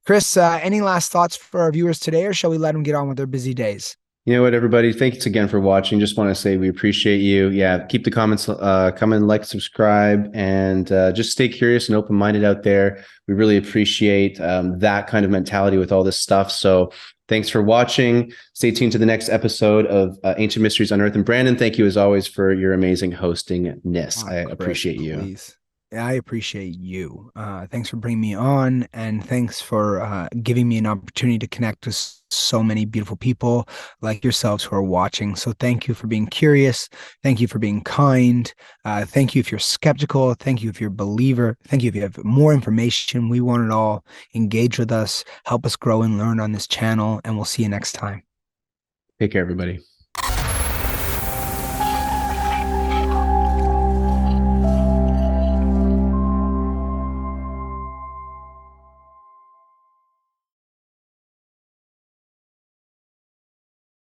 Chris, any last thoughts for our viewers today, or shall we let them get on with their busy days? You know what, everybody? Thanks again for watching. Just want to say we appreciate you. Yeah, keep the comments coming, like, subscribe, and just stay curious and open-minded out there. We really appreciate that kind of mentality with all this stuff. So thanks for watching. Stay tuned to the next episode of Ancient Mysteries Unearthed. And Brandon, thank you as always for your amazing hostingness. I appreciate you. Please. I appreciate you. Thanks for bringing me on, and thanks for giving me an opportunity to connect with so many beautiful people like yourselves who are watching. So thank you for being curious. Thank you for being kind. Thank you if you're skeptical. Thank you if you're a believer. Thank you if you have more information. We want it all. Engage with us. Help us grow and learn on this channel, and we'll see you next time. Take care, everybody.